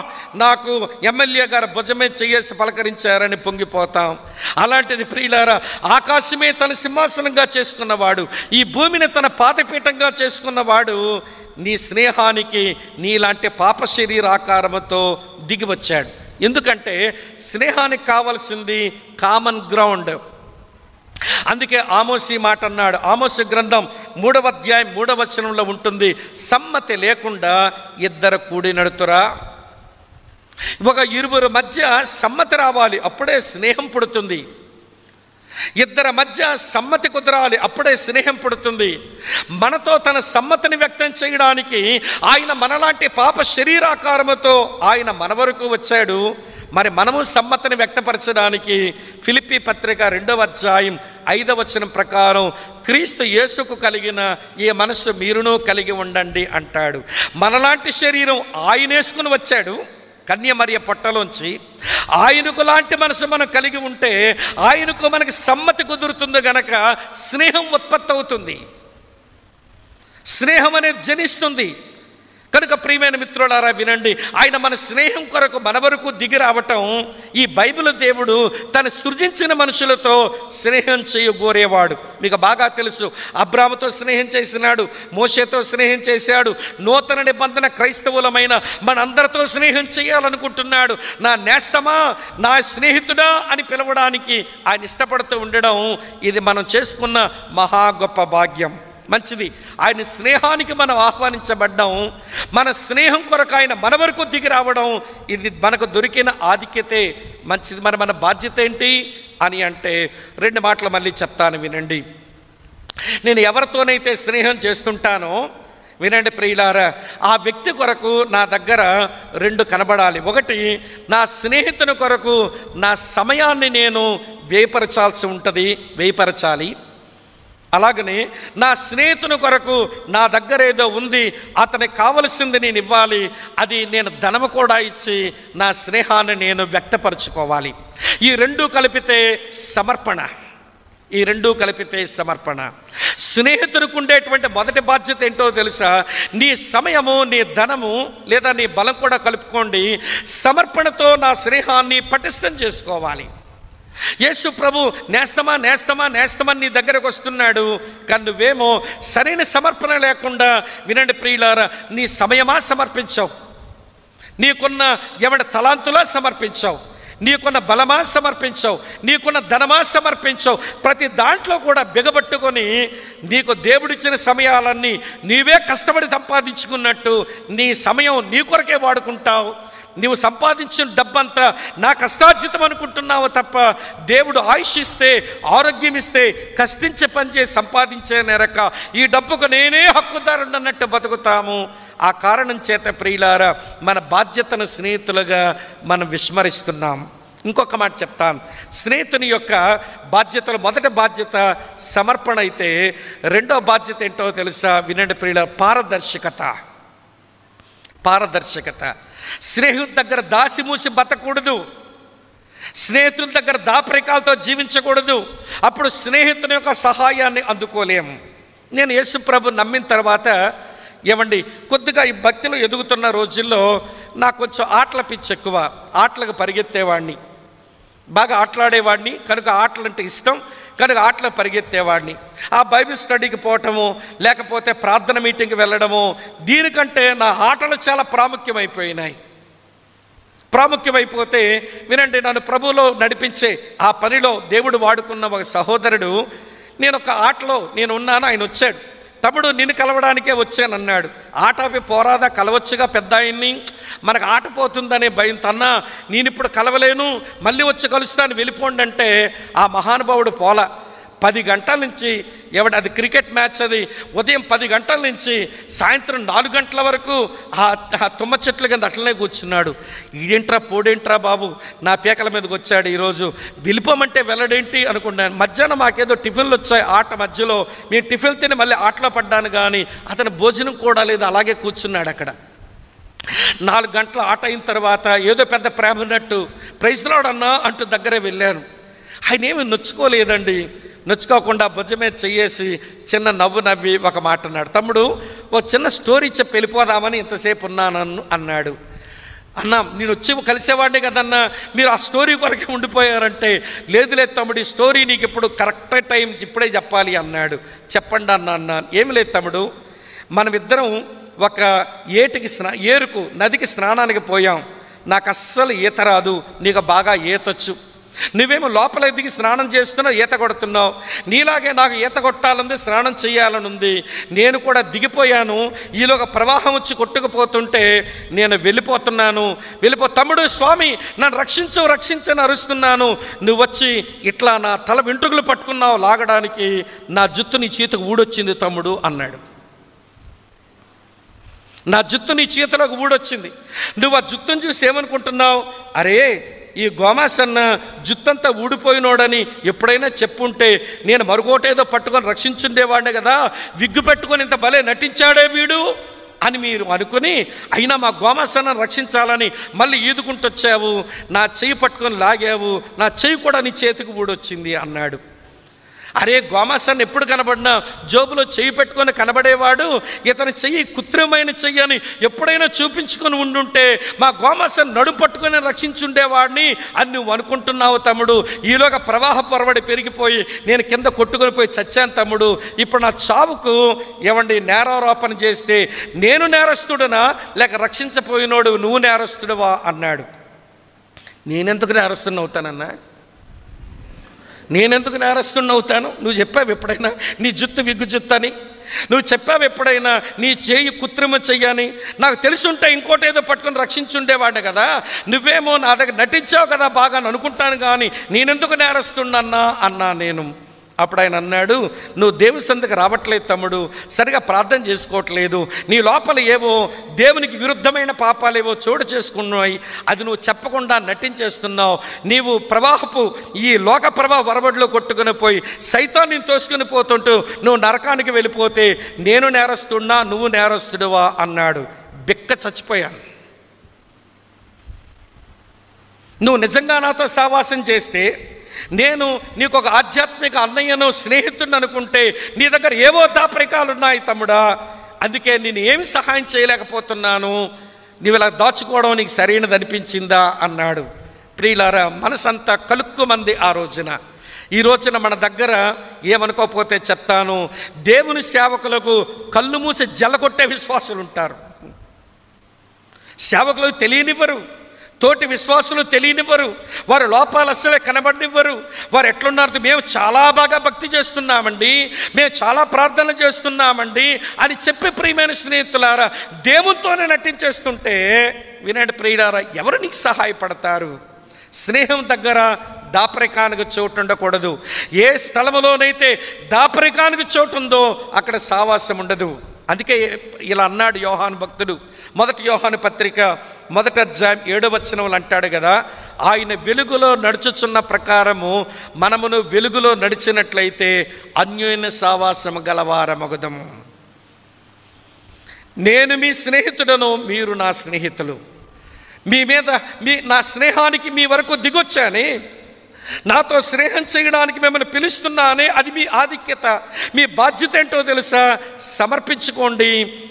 నాకు ఎమ్మెల్యే గారు భుజమే చేసి పలకరించారని పొంగిపోతాం. అలాంటిది ప్రియులారా, ఆకాశమే తన సింహాసనంగా చేసుకున్నవాడు, ఈ భూమిని తన పాదపీఠంగా చేసుకున్నవాడు నీ స్నేహానికి నీలాంటి పాప శరీరాకారంతో దిగి వచ్చాడు. ఎందుకంటే స్నేహానికి కావలసింది కామన్ గ్రౌండ్. అందుకే ఆమోసి మాట అన్నాడు. ఆమోసు గ్రంథం 3వ అధ్యాయం 3వ వచనంలో ఉంటుంది, సమ్మతి లేకుండా ఇద్దరు కూడి నడుతురా. ఒక ఇరువురు మధ్య సమ్మతి రావాలి, అప్పుడే స్నేహం పుడుతుంది. ఇద్దరి మధ్య సమ్మతి కుదరాలి, అప్పుడే స్నేహం పుడుతుంది. మనతో తన సమ్మతిని వ్యక్తం చేయడానికి ఆయన మనలాంటి పాప శరీరాకారముతో ఆయన మన వరకు వచ్చాడు. మరి మనము సమ్మతిని వ్యక్తపరచడానికి ఫిలిప్పీ పత్రిక 2వ అధ్యాయం 5వ వచనం ప్రకారం క్రీస్తు యేసుకు కలిగిన ఈ మనస్సు మీరును కలిగి ఉండండి అంటాడు. మనలాంటి శరీరం ఆయన వేసుకుని వచ్చాడు కన్యమరియ పొట్టలోంచి. ఆయనకు లాంటి మనసు మనం కలిగి ఉంటే ఆయనకు మనకి సమ్మతి కుదురుతుంది గనక స్నేహం ఉత్పత్తి అవుతుంది, స్నేహం అనేది జనిస్తుంది. కనుక ప్రియమైన మిత్రులారా వినండి, ఆయన మన స్నేహం కొరకు మన వరకు దిగి రావటం, ఈ బైబిల్ దేవుడు తను సృజించిన మనుషులతో స్నేహం చేయగోరేవాడు. మీకు బాగా తెలుసు, అబ్రాముతో స్నేహం చేసినాడు, మోషేతో స్నేహం చేశాడు. నూతన నిబంధన క్రైస్తవులమైన మనందరితో స్నేహం చేయాలనుకుంటున్నాడు. నా నేస్తమా, నా స్నేహితుడా అని పిలవడానికి ఆయన ఇష్టపడుతూ ఉండడం, ఇది మనం చేసుకున్న మహా గొప్ప భాగ్యం. మంచిది, ఆయన స్నేహానికి మనం ఆహ్వానించబడ్డాం. మన స్నేహం కొరకు ఆయన మన వరకు దిగి రావడం, ఇది మనకు దొరికిన ఆధిక్యతే. మంచిది. మన బాధ్యత ఏంటి అని అంటే 2 మాటలు మళ్ళీ చెప్తాను వినండి. నేను ఎవరితోనైతే స్నేహం చేస్తుంటానో వినండి ప్రియులారా, ఆ వ్యక్తి కొరకు నా దగ్గర 2 కనబడాలి. ఒకటి, నా స్నేహితుని కొరకు నా సమయాన్ని నేను వ్యయపరచాలి. అలాగనే నా స్నేహితుని కొరకు నా దగ్గర ఏదో ఉంది, అతనికి కావలసింది నేను ఇవ్వాలి. అది నేను ధనము కూడా ఇచ్చి నా స్నేహాన్ని నేను వ్యక్తపరచుకోవాలి. ఈ 2 కలిపితే సమర్పణ. స్నేహితునికి ఉండేటువంటి మొదటి బాధ్యత ఏంటో తెలుసా? నీ సమయము, నీ ధనము లేదా నీ బలం కూడా కలుపుకోండి, సమర్పణతో నా స్నేహాన్ని పటిష్టం చేసుకోవాలి. యేసు ప్రభు నేస్తమా నీ దగ్గరకు వస్తున్నాడు, కానీ నువ్వేమో సరైన సమర్పణ లేకుండా, వినండి ప్రియులారా, నీ సమయమా సమర్పించావు, నీకున్న ఎవడి తలాంతులా సమర్పించావు, నీకున్న బలమా సమర్పించావు, నీకున్న ధనమా సమర్పించావు. ప్రతి దాంట్లో కూడా బిగబట్టుకొని నీకు దేవుడిచ్చిన సమయాలన్నీ నీవే కష్టపడి సంపాదించుకున్నట్టు నీ సమయం నీ కొరకే వాడుకుంటావు. నీవు సంపాదించిన డబ్బంతా నా కష్టార్జితం అనుకుంటున్నావు తప్ప, దేవుడు ఆయుష్ ఇస్తే, ఆరోగ్యం ఇస్తే, కష్టించే పనిచేసి సంపాదించే నెరక ఈ డబ్బుకు నేనే హక్కుదారుడన్నట్టు బతుకుతాము. ఆ కారణం చేత ప్రియులారా, మన బాధ్యతను స్నేహితులుగా మనం విస్మరిస్తున్నాం. ఇంకొక మాట చెప్తాను, స్నేహితుని యొక్క బాధ్యతలు, మొదటి బాధ్యత సమర్పణ అయితే, 2వ బాధ్యత ఏంటో తెలుసా? వినండి ప్రియులారా, పారదర్శకత. స్నేహితుల దగ్గర దాసిమూసి బతకూడదు, స్నేహితుల దగ్గర దాపరికాలతో జీవించకూడదు. అప్పుడు స్నేహితుని యొక్క సహాయాన్ని అందుకోలేము. నేను యేసు ప్రభు నమ్మిన తర్వాత కొద్దిగా ఈ భక్తిలో ఎదుగుతున్న రోజుల్లో నాకు కొంచెం ఆటల పిచ్చి ఎక్కువ. ఆటలకు పరిగెత్తేవాడిని, బాగా ఆటలాడేవాడిని కనుక ఆటలంటే ఇష్టం కనుక ఆటలో పరిగెత్తేవాడిని. ఆ బైబిల్ స్టడీకి పోవటము, లేకపోతే ప్రార్థన మీటింగ్కి వెళ్ళడము, దీనికంటే నా ఆటలు చాలా ప్రాముఖ్యమైపోతే వినండి, నన్ను ప్రభువులో నడిపించే ఆ పనిలో దేవుడు వాడుకున్న ఒక సహోదరుడు, నేను ఒక ఆటలో నేను ఉన్నాను, ఆయన వచ్చాడు. తమ్ముడు నిన్ను కలవడానికే వచ్చానన్నాడు. ఆట పోరాదా, కలవచ్చుగా పెద్ద ఆయన్ని, మనకు ఆట పోతుందనే భయం తన్నా, నేను ఇప్పుడు కలవలేను, మళ్ళీ వచ్చి కలుస్తాను, వెళ్ళిపోండి అంటే ఆ మహానుభావుడు పోలా. 10 గంటల నుంచి అది క్రికెట్ మ్యాచ్, అది ఉదయం 10 గంటల నుంచి సాయంత్రం 4 గంటల వరకు ఆ తుమ్మ చెట్ల కింద అట్లనే కూర్చున్నాడు. ఈడేంట్రా పోడేంట్రా బాబు, నా పీకల మీదకి వచ్చాడు ఈరోజు, వెళ్ళిపోమంటే వెళ్ళడేంటి అనుకున్నాను. మధ్యాహ్నం మాకేదో టిఫిన్లు వచ్చాయి ఆట మధ్యలో, మేము టిఫిన్ తిని మళ్ళీ ఆటలో పడ్డాను, కానీ అతను భోజనం కూడా లేదు, అలాగే కూర్చున్నాడు అక్కడ. 4 గంటల ఆట అయిన తర్వాత ఏదో పెద్ద ప్రేమ ఉన్నట్టు ప్రైజ్ లార్డ్ అన్నా అంటూ దగ్గరే వెళ్ళాను. ఆయన ఏమి నొచ్చుకోలేదండి. నొచ్చుకోకుండా భుజమే చెయ్యేసి చిన్న నవ్వు నవ్వి ఒక మాట అన్నాడు. తమ్ముడు, ఒక చిన్న స్టోరీ చెప్పి వెళ్ళిపోదామని ఇంతసేపు ఉన్నాను అన్నాడు. అన్న, నేను వచ్చి కలిసేవాడిని కదన్నా, మీరు ఆ స్టోరీ కొరకే ఉండిపోయారంటే, లేదు తమ్ముడు, ఈ స్టోరీ నీకు ఇప్పుడు కరెక్ట్ టైం ఇప్పుడే చెప్పాలి అన్నాడు. చెప్పండి అన్నాను. ఏమి లేదు తమ్ముడు, మనమిద్దరం ఒక నదికి స్నానానికి పోయాం. నాకు అస్సలు ఈత రాదు, నీకు బాగా ఈతొచ్చు. నువ్వేమో లోపల దిగి స్నానం చేస్తున్నావు, ఈత కొడుతున్నావు. నీలాగే నాకు ఈత కొట్టాలంది, స్నానం చేయాలని ఉంది. నేను కూడా దిగిపోయాను. ఈలోగా ప్రవాహం వచ్చి కొట్టుకుపోతుంటే నేను వెళ్ళిపోతున్నాను. తమ్ముడు స్వామి నన్ను రక్షించు రక్షించని అరుస్తున్నాను. నువ్వు వచ్చి ఇట్లా నా తల వెంట్రుకలు పట్టుకున్నావు లాగడానికి, నా జుత్తు నీ చేతికి ఊడొచ్చింది తమ్ముడు అన్నాడు. నా జుత్తు నీ చేతిలోకి ఊడొచ్చింది. నువ్వు ఆ జుత్తును చూసి ఏమనుకుంటున్నావు? అరే ఈ గోమాసన్న జుత్తంతా ఊడిపోయినోడని ఎప్పుడైనా చెప్పుంటే నేను మరుగోటేదో పట్టుకొని రక్షించుండేవాడినే కదా, విగ్గు పెట్టుకొని ఇంత భలే నటించాడే వీడు అని మీరు అనుకుని, అయినా మా గోమాసన్న రక్షించాలని మళ్ళీ ఈదుకుంటొచ్చావు, నా చెయ్యి పట్టుకొని లాగావు, నా చెయ్యి కూడా నీ చేతికి ఊడొచ్చింది అన్నాడు. అరే గోమాసన్న ఎప్పుడు కనబడినా జోబులో చెయ్యి పెట్టుకొని కనబడేవాడు, ఇతని చెయ్యి కృత్రిమైన చెయ్యి అని ఎప్పుడైనా చూపించుకొని ఉండుంటే మా గోమాసన్న నడుము పట్టుకొని రక్షించుండేవాడిని అని నువ్వు అనుకుంటున్నావు తమ్ముడు. ఈలోగా ప్రవాహ పొరవడి పెరిగిపోయి నేను కింద కొట్టుకొని పోయి చచ్చాను తమ్ముడు. ఇప్పుడు నా చావుకు నేరారోపణ చేస్తే నేను నేరస్తుడనా లేక రక్షించపోయినోడు నువ్వు నేరస్తుడువా అన్నాడు. నేనెందుకు నేరస్తుడిని అవుతానన్నా? నేనెందుకు నేరస్తుడిని అవుతాను? నువ్వు చెప్పావు ఎప్పుడైనా నీ జుత్తు విగ్గు జుత్తు అని? నువ్వు చెప్పావు ఎప్పుడైనా నీ చేయి కృత్రిమ చెయ్యని? నాకు తెలుసుంటే ఇంకోటేదో పట్టుకొని రక్షించుండేవాడే కదా. నువ్వేమో నా దగ్గర నటించావు కదా బాగా అనుకుంటాను, కానీ నేనెందుకు నేరస్తుడినన్నా అన్నా నేను. అప్పుడు ఆయన అన్నాడు, నువ్వు దేవుని సన్నిధికి రావట్లేదు తమ్ముడు, సరిగా ప్రార్థన చేసుకోవట్లేదు, నీ లోపల ఏవో దేవునికి విరుద్ధమైన పాపాలేవో చోటు చేసుకున్నాయి, అది నువ్వు చెప్పకుండా నటించేస్తున్నావు. నీవు ప్రవాహపు ఈ లోక ప్రవాహ వరబడిలో కొట్టుకుని పోయి సైతాన్ని తోసుకుని పోతుంటూ నువ్వు నరకానికి వెళ్ళిపోతే నేను నేరస్తున్నా నువ్వు నేరస్తుడువా అన్నాడు. బిక్క చచ్చిపోయాను. నువ్వు నిజంగా నాతో సావాసం చేస్తే, నేను నీకు ఒక ఆధ్యాత్మిక అన్నయ్యను స్నేహితుడిని అనుకుంటే నీ దగ్గర ఏవో దాపరికాలు ఉన్నాయి తమ్ముడా, అందుకే నేను ఏమి సహాయం చేయలేకపోతున్నాను, నువ్వు ఇలా దాచుకోవడం నీకు సరైనది అనిపించిందా అన్నాడు. ప్రియులారా, మనసంతా కలుక్కుమంది ఆ రోజున. ఈ రోజున మన దగ్గర ఏమనుకోకపోతే చెప్తాను, దేవుని సేవకులకు కళ్ళు మూసి జల్లగొట్టే విశ్వాసులు ఉంటారు. సేవకులకు తెలియనివ్వరు, తోటి విశ్వాసులు తెలియనివ్వరు, వారి లోపాలు అస్సలే కనబడినివ్వరు. వారు ఎట్లున్నారు, మేము చాలా బాగా భక్తి చేస్తున్నామండి, మేము చాలా ప్రార్థన చేస్తున్నామండి అని చెప్పి ప్రియమైన స్నేహితులారా దేవునితోనే నటించేస్తుంటే వినండి ప్రియులారా, ఎవరు నీకు సహాయపడతారు? స్నేహం దగ్గర దాపరికానికి చోటు ఉండకూడదు. ఏ స్థలంలోనైతే దాపరికానికి చోటు ఉందో అక్కడ సావాసం ఉండదు. అందుకే ఇలా అన్నాడు యోహాను భక్తుడు. 1 యోహాను పత్రిక 1వ అధ్యాయం 7వ వచనంలో అంటాడు కదా, ఆయన వెలుగులో నడుచుచున్న ప్రకారము మనమును వెలుగులో నడిచినట్లయితే అన్యోన్య సావాసము గలవారమగుదము. నేను మీ స్నేహితుడను, మీరు నా స్నేహితులు. నా స్నేహానికి మీ వరకు దిగొచ్చానే, నాతో స్నేహం చేయడానికి మిమ్మల్ని పిలుస్తున్నానే, అది మీ ఆధిక్యత. మీ బాధ్యత ఏంటో తెలుసా? సమర్పించుకోండి.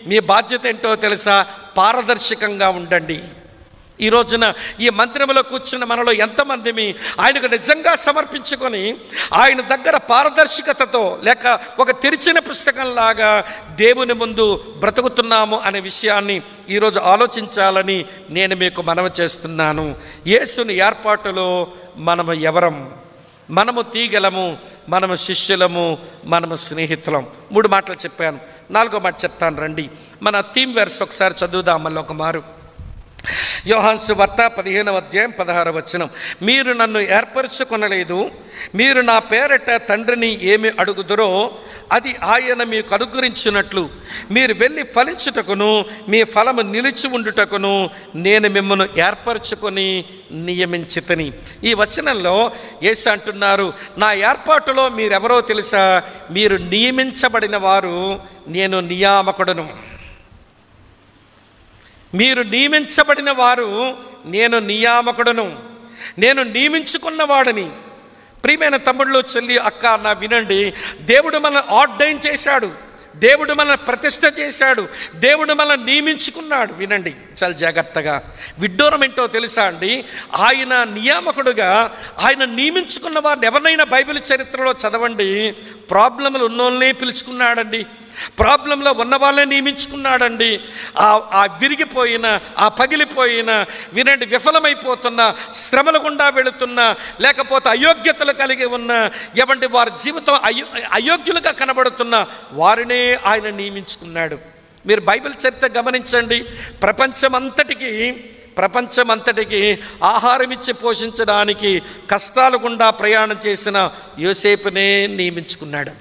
మీ బాధ్యత ఏంటో తెలుసా? పారదర్శకంగా ఉండండి. ఈ రోజున ఈ మందిరంలో కూర్చున్న మనలో ఎంతమందిమి ఆయనకు నిజంగా సమర్పించుకొని ఆయన దగ్గర పారదర్శకతతో లేక ఒక తెరిచిన పుస్తకంలాగా దేవుని ముందు బ్రతుకుతున్నాము అనే విషయాన్ని ఈరోజు ఆలోచించాలని నేను మీకు మనవి చేస్తున్నాను. యేసుని ఏర్పాటులో మనము ఎవరం? మనము తీగలము, మనము శిష్యులము, మనము స్నేహితులం. 3 మాటలు చెప్పాను, 4వ మాట చెప్తాను రండి. మన థీమ్ వెర్స్ ఒకసారి చదువుదాం మళ్ళీ ఒక మారు. యోహాను సువార్త 15వ అధ్యాయం 16వ వచనం, మీరు నన్ను ఏర్పరచుకొనలేదు, మీరు నా పేరట తండ్రిని ఏమి అడుగుదురో అది ఆయన మీకు అనుగ్రహించినట్లు మీరు వెళ్ళి ఫలించుటకును మీ ఫలము నిలిచి ఉండుటకును నేను మిమ్మల్ని ఏర్పరచుకొని నియమించితిని. ఈ వచనంలో యేసు అంటున్నారు, నా ఏర్పాటులో మీరెవరో తెలుసా? మీరు నియమించబడిన వారు, నేను నియామకుడను. మీరు నియమించబడిన వారు, నేను నియామకుడను, నేను నియమించుకున్నవాడని. ప్రియమైన తమ్ముళ్ళు, చెల్లి, అక్క, నా వినండి, దేవుడు మనల్ని ఆర్డైన్ చేశాడు, దేవుడు మనల్ని ప్రతిష్ఠ చేశాడు, దేవుడు మనల్ని నియమించుకున్నాడు. వినండి చాలా జాగ్రత్తగా. విడ్డూరం ఏంటో తెలుసా అండి? ఆయన నియామకుడుగా ఆయన నియమించుకున్న వారిని ఎవరినైనా బైబిల్ చరిత్రలో చదవండి, ప్రాబ్లములు ఉన్నోళ్ళనే పిలుచుకున్నాడండి. ప్రాబ్లంలో ఉన్న వాళ్ళే నియమించుకున్నాడండి. ఆ విరిగిపోయిన, ఆ పగిలిపోయిన, వినండి, విఫలమైపోతున్న, శ్రమల గుండా వెళుతున్న, లేకపోతే అయోగ్యతలు కలిగి ఉన్న, ఏమంటే వారి జీవితం అయోగ్యులుగా కనబడుతున్న వారినే ఆయన నియమించుకున్నాడు. మీరు బైబిల్ చరిత్ర గమనించండి. ప్రపంచమంతటికి ఆహారం ఇచ్చి పోషించడానికి కష్టాలు గుండా ప్రయాణం చేసిన యోసేపునే నియమించుకున్నాడు.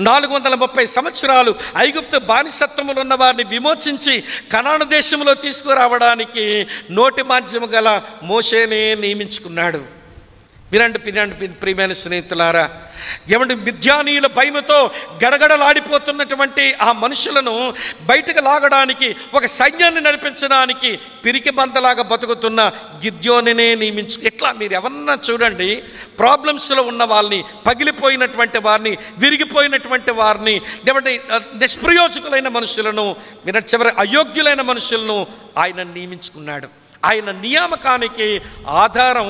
430 సంవత్సరాలు ఐగుప్తు బానిసత్వములు ఉన్న వారిని విమోచించి కనాను దేశంలో తీసుకురావడానికి నోటి మాంద్యము గల మోషేనే నియమించుకున్నాడు. వినండి ప్రియమైన స్నేహితులారా, ఏమంటే మిద్యానీయుల భయముతో గడగడలాడిపోతున్నటువంటి ఆ మనుషులను బయటకు లాగడానికి, ఒక సైన్యాన్ని నడిపించడానికి పిరికి బందలాగా బతుకుతున్న గిద్యోనినే ఎట్లా మీరు ఎవరన్నా చూడండి, ప్రాబ్లమ్స్లో ఉన్న వాళ్ళని, పగిలిపోయినటువంటి వారిని, విరిగిపోయినటువంటి వారిని, ఏమంటే నిష్ప్రయోజకులైన మనుషులను, చివరి అయోగ్యులైన మనుషులను ఆయన నియమించుకున్నాడు. ఆయన నియామకానికి ఆధారం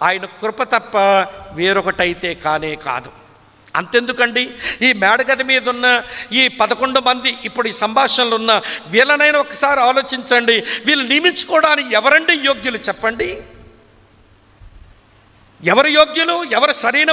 ఆయన కృప తప్ప వేరొకటైతే కానే కాదు. అంతెందుకండి, ఈ మేడగది మీద ఉన్న ఈ 11 మంది ఇప్పుడు ఈ సంభాషణలు ఉన్న వీళ్ళనైనా ఒకసారి ఆలోచించండి. వీళ్ళు నియమించుకోవడానికి ఎవరండి యోగ్యులు చెప్పండి? ఎవరు యోగ్యులు? ఎవరు సరైన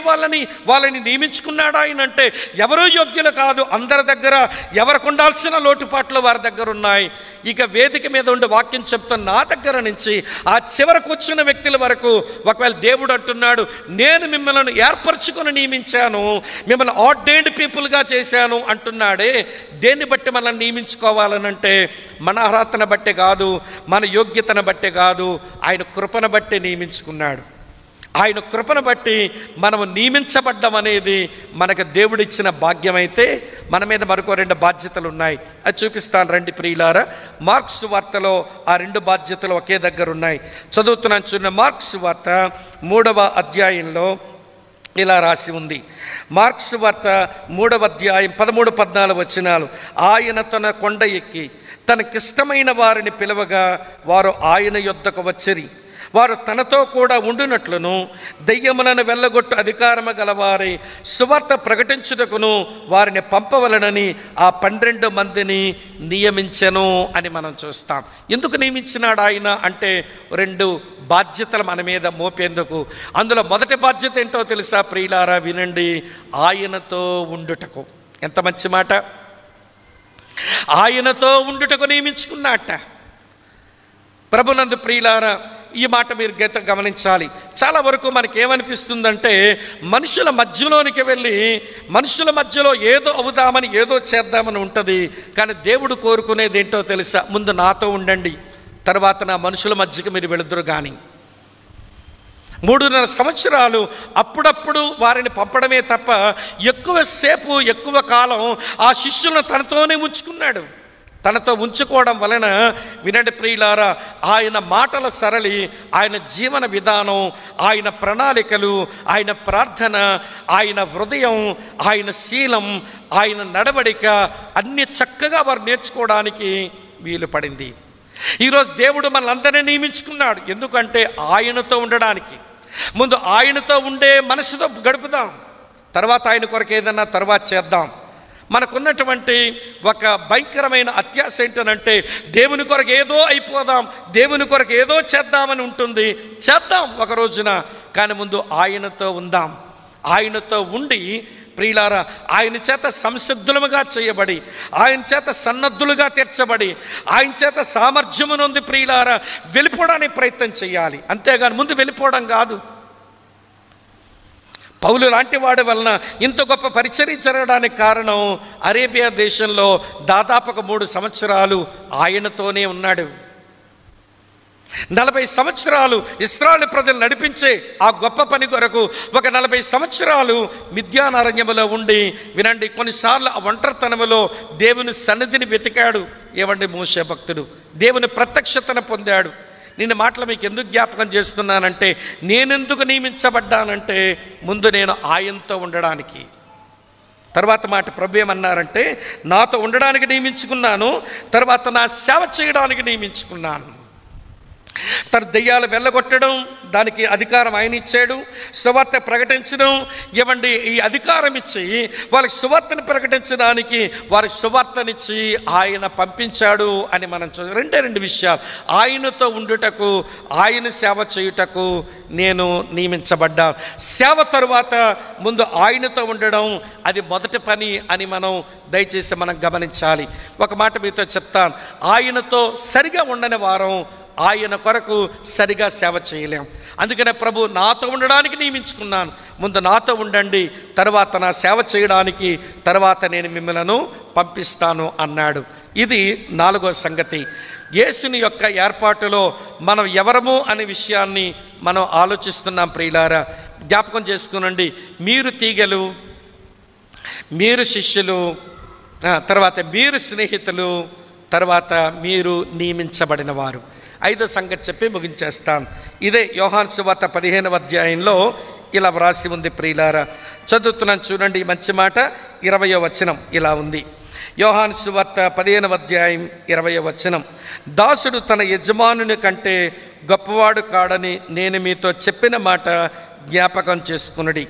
వాళ్ళని నియమించుకున్నాడు ఆయన అంటే ఎవరూ యోగ్యులు కాదు. అందరి దగ్గర ఎవరికి ఉండాల్సిన లోటుపాట్లు వారి దగ్గర ఉన్నాయి. ఇక వేదిక మీద ఉండే వాక్యం చెప్తున్న నా దగ్గర నుంచి ఆ చివరకు వచ్చిన వ్యక్తుల వరకు ఒకవేళ దేవుడు అంటున్నాడు, నేను మిమ్మల్ని ఏర్పరచుకొని నియమించాను, మిమ్మల్ని ఆర్డైన్డ్ పీపుల్గా చేశాను అంటున్నాడే, దేన్ని బట్టి మనల్ని నియమించుకోవాలనంటే మన అర్హతను బట్టి కాదు, మన యోగ్యతను బట్టి కాదు, ఆయన కృపను బట్టి నియమించుకున్నాడు. ఆయన కృపను బట్టి మనము నియమించబడ్డం అనేది మనకు దేవుడిచ్చిన భాగ్యమైతే మన మీద మరొక 2 బాధ్యతలు ఉన్నాయి. అది చూపిస్తాను రండి ప్రియులారా. మార్క్స్ వార్తలో ఆ 2 బాధ్యతలు ఒకే దగ్గర ఉన్నాయి. చదువుతున్నాను చూడండి. మార్క్స్ వార్త 3వ అధ్యాయంలో ఇలా రాసి ఉంది. మార్క్స్ వార్త 3వ అధ్యాయం 13-14 వచనాలు. ఆయన తన కొండ ఎక్కి తనకిష్టమైన వారిని పిలవగా వారు ఆయన యొద్దకు వచ్చిరి. వారు తనతో కూడా ఉండునట్లును దెయ్యములను వెళ్ళగొట్టు అధికారము గలవారై సువార్త ప్రకటించుటకును వారిని పంపవలనని ఆ 12 మందిని నియమించెను అని మనం చూస్తాం. ఎందుకు నియమించినాడు ఆయన అంటే 2 బాధ్యతలు మన మీద మోపేందుకు. అందులో మొదటి బాధ్యత ఏంటో తెలుసా ప్రియులారా? వినండి, ఆయనతో ఉండుటకు. ఎంత మంచి మాట! ఆయనతో ఉండుటకు నియమించుకున్నట్ట. ప్రభునందు ప్రియులారా, ఈ మాట మీరు గమనించాలి. చాలా వరకు మనకి ఏమనిపిస్తుందంటే, మనుషుల మధ్యలోనికి వెళ్ళి మనుషుల మధ్యలో ఏదో అవుదామని, ఏదో చేద్దామని ఉంటుంది. కానీ దేవుడు కోరుకునేది ఏంటో తెలుసా? ముందు నాతో ఉండండి, తర్వాత నా మనుషుల మధ్యకి మీరు వెళుదురు. కానీ 3.5 సంవత్సరాలు అప్పుడప్పుడు వారిని పంపడమే తప్ప ఎక్కువసేపు ఎక్కువ కాలం ఆ శిష్యులను తనతోనే ఉంచుకున్నాడు. తనతో ఉంచుకోవడం వలన వినండి ప్రియులారా, ఆయన మాటల సరళి, ఆయన జీవన విధానం, ఆయన ప్రణాళికలు, ఆయన ప్రార్థన, ఆయన హృదయం, ఆయన శీలం, ఆయన నడవడిక అన్ని చక్కగా వారు నేర్చుకోవడానికి వీలు పడింది. ఈరోజు దేవుడు మనల్ని నియమించుకున్నాడు. ఎందుకంటే ఆయనతో ఉండడానికి. ముందు ఆయనతో ఉండే మనసుతో గడుపుదాం, తర్వాత ఆయన కొరకు ఏదన్నా తర్వాత చేద్దాం. మనకున్నటువంటి ఒక భయంకరమైన అత్యాశ ఏంటనంటే, దేవుని కొరకు ఏదో అయిపోదాం, దేవుని కొరకు ఏదో చేద్దామని ఉంటుంది. చేద్దాం ఒక రోజున, కానీ ముందు ఆయనతో ఉందాం. ఆయనతో ఉండి ప్రియులారా, ఆయన చేత సంసిద్ధులుగా చేయబడి, ఆయన చేత సన్నద్ధులుగా తీర్చబడి, ఆయన చేత సామర్థ్యము నొంది ప్రియులారా వెళ్ళిపోవడానికి ప్రయత్నం చేయాలి. అంతేగాని ముందు వెళ్ళిపోవడం కాదు. పౌలు లాంటి వాడి వలన ఇంత గొప్ప పరిచర్య జరగడానికి కారణం, అరేబియా దేశంలో దాదాపుగా 3 సంవత్సరాలు ఆయనతోనే ఉన్నాడు. 40 సంవత్సరాలు ఇశ్రాయేలు ప్రజలు నడిపించే ఆ గొప్ప పని కొరకు ఒక 40 సంవత్సరాలు మిద్యాన్ అరణ్యములో ఉండి వినండి, కొన్నిసార్లు ఆ ఒంటరితనములో దేవుని సన్నిధిని వెతికాడు. ఏవండి మోషే భక్తుడు దేవుని ప్రత్యక్షతను పొందాడు. నేను మాటలు మీకు ఎందుకు జ్ఞాపకం చేస్తున్నానంటే, నేనెందుకు నియమించబడ్డానంటే ముందు నేను ఆయనతో ఉండడానికి. తర్వాత మాట ప్రభు ఏమన్నారంటే, నాతో ఉండడానికి నియమించుకున్నాను, తర్వాత నా సేవ చేయడానికి నియమించుకున్నాను. తన దెయ్యాలు వెళ్ళగొట్టడం, దానికి అధికారం ఆయన ఇచ్చాడు. సువార్త ప్రకటించడం, ఇవ్వండి ఈ అధికారం ఇచ్చి వాళ్ళకి సువార్తను ప్రకటించడానికి వారికి సువార్తనిచ్చి ఆయన పంపించాడు అని మనం రెండు విషయాలు. ఆయనతో ఉండుటకు, ఆయన సేవ చేయుటకు నేను నియమించబడ్డాను. సేవ తరువాత ముందు ఆయనతో ఉండడం అది మొదటి పని అని మనం దయచేసి మనం గమనించాలి. ఒక మాట మీతో చెప్తాను, ఆయనతో సరిగా ఉండని వారం ఆయన కొరకు సరిగా సేవ చేయలేం. అందుకనే ప్రభు నాతో ఉండడానికి నియమించుకున్నాను, ముందు నాతో ఉండండి, తర్వాత నా సేవ చేయడానికి, తర్వాత నేను మిమ్మల్ని పంపిస్తాను అన్నాడు. ఇది 4వ సంగతి. యేసుని యొక్క ఏర్పాటులో మనం ఎవరము అనే విషయాన్ని మనం ఆలోచిస్తున్నాం. ప్రియులారా, జ్ఞాపకం చేసుకునండి. మీరు తీగలు, మీరు శిష్యులు, తర్వాత మీరు స్నేహితులు, తర్వాత మీరు నియమించబడిన వారు. 5వ సంగతి చెప్పి ముగించేస్తాం. ఇదే యోహాను సువార్త 15వ అధ్యాయంలో ఇలా వ్రాసి ఉంది. ప్రియులారా, చదువుతున్నాను చూడండి ఈ మంచి మాట. 20వ వచనం ఇలా ఉంది. యోహాను సువార్త 15వ అధ్యాయం 20వ వచనం. దాసుడు తన యజమానుని కంటే గొప్పవాడు కాడని నేను మీతో చెప్పిన మాట జ్ఞాపకం చేసుకునుడి.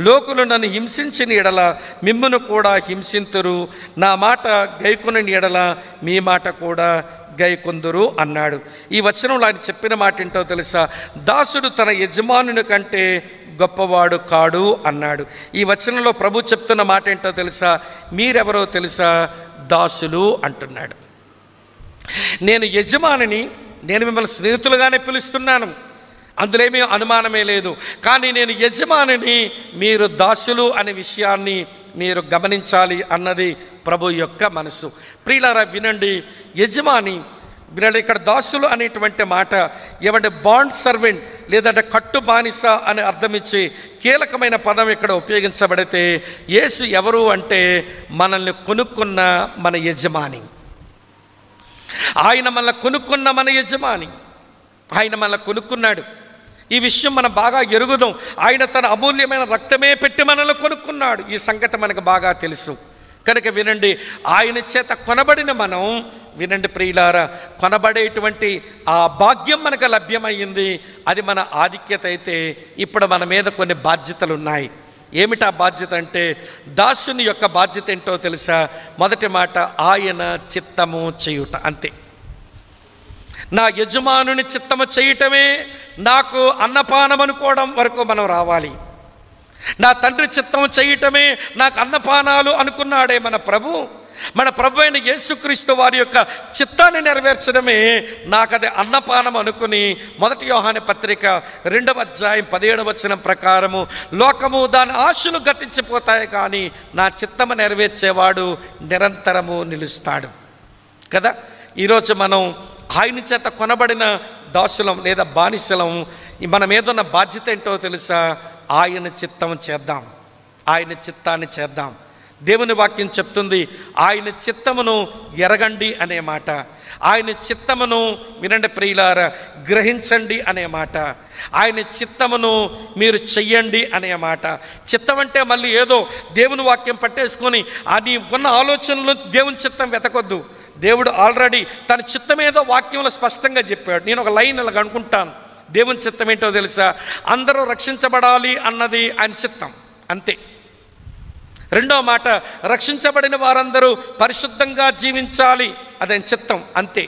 లోకులు నన్ను హింసించిన ఎడల మిమ్మును కూడా హింసింతురు, నా మాట గైకొనని ఎడల మీ మాట కూడా గైకొందురు అన్నాడు. ఈ వచనంలో ఆయన చెప్పిన మాట ఏంటో తెలుసా? దాసుడు తన యజమానుని కంటే గొప్పవాడు కాడు అన్నాడు. ఈ వచనంలో ప్రభు చెప్తున్న మాట ఏంటో తెలుసా? మీరెవరో తెలుసా? దాసులు అంటున్నాడు. నేను యజమానిని, నేను మిమ్మల్ని స్నేహితులుగానే పిలుస్తున్నాను, అందులో ఏమీ అనుమానమే లేదు. కానీ నేను యజమానిని, మీరు దాసులు అనే విషయాన్ని మీరు గమనించాలి అన్నది ప్రభు యొక్క మనసు. ప్రియులారా వినండి, యజమాని వినండి. ఇక్కడ దాసులు అనేటువంటి మాట ఏమంటే బాండ్ సర్వెంట్ లేదంటే కట్టు బానిస అని అర్థం ఇచ్చి కీలకమైన పదం ఇక్కడ ఉపయోగించబడితే, యేసు ఎవరు అంటే మనల్ని కొనుక్కున్న మన యజమాని. ఆయన మనల్ని కొనుక్కున్న మన యజమాని. ఆయన మనల్ని కొనుక్కున్నాడు. ఈ విషయం మనం బాగా ఎరుగుదాం. ఆయన తన అమూల్యమైన రక్తమే పెట్టి మనల్ని కొనుక్కున్నాడు. ఈ సంగతి మనకు బాగా తెలుసు కనుక వినండి, ఆయన చేత కొనబడిన మనం, వినండి ప్రియులారా, కొనబడేటువంటి ఆ భాగ్యం మనకు లభ్యమయ్యింది. అది మన ఆధిక్యత అయితే ఇప్పుడు మన మీద కొన్ని బాధ్యతలు ఉన్నాయి. ఏమిటా బాధ్యత అంటే, దాసుని యొక్క బాధ్యత ఏంటో తెలుసా? మొదటి మాట, ఆయన చిత్తము చేయుట. అంతే. నా యజమానుని చిత్తము చేయటమే నాకు అన్నపానం అనుకోవడం వరకు మనం రావాలి. నా తండ్రి చిత్తము చేయటమే నాకు అన్నపానాలు అనుకున్నాడే మన ప్రభు. మన ప్రభు అయిన యేసుక్రీస్తు వారి యొక్క చిత్తాన్ని నెరవేర్చడమే నాకు అది అన్నపానం అనుకుని, 1 యోహాను పత్రిక 2వ అధ్యాయం 17వ వచనం ప్రకారము, లోకము దాని ఆశలు గతించిపోతాయి కానీ నా చిత్తము నెరవేర్చేవాడు నిరంతరము నిలుస్తాడు కదా. ఈరోజు మనం ఆయన చేత కొనబడిన దాసులం లేదా బానిసలం. మన మీద ఉన్న బాధ్యత ఏంటో తెలుసా? ఆయన చిత్తం చేద్దాం, ఆయన చిత్తాన్ని చేద్దాం. దేవుని వాక్యం చెప్తుంది, ఆయన చిత్తమును ఎరగండి అనే మాట, ఆయన చిత్తమును వినండి ప్రియులారా, గ్రహించండి అనే మాట, ఆయన చిత్తమును మీరు చెయ్యండి అనే మాట. చిత్తం అంటే మళ్ళీ ఏదో దేవుని వాక్యం పట్టేసుకొని అని ఉన్న ఆలోచనలు దేవుని చిత్తం వెతకొద్దు. దేవుడు ఆల్రెడీ తన చిత్తం ఏదో వాక్యంలో స్పష్టంగా చెప్పాడు. నేను ఒక లైన్ ఇలా అనుకుంటాను, దేవుని చిత్తం ఏంటో తెలుసా? అందరూ రక్షించబడాలి అన్నది ఆయన చిత్తం, అంతే. రెండో మాట, రక్షించబడిన వారందరూ పరిశుద్ధంగా జీవించాలి, అదని చిత్తం, అంతే.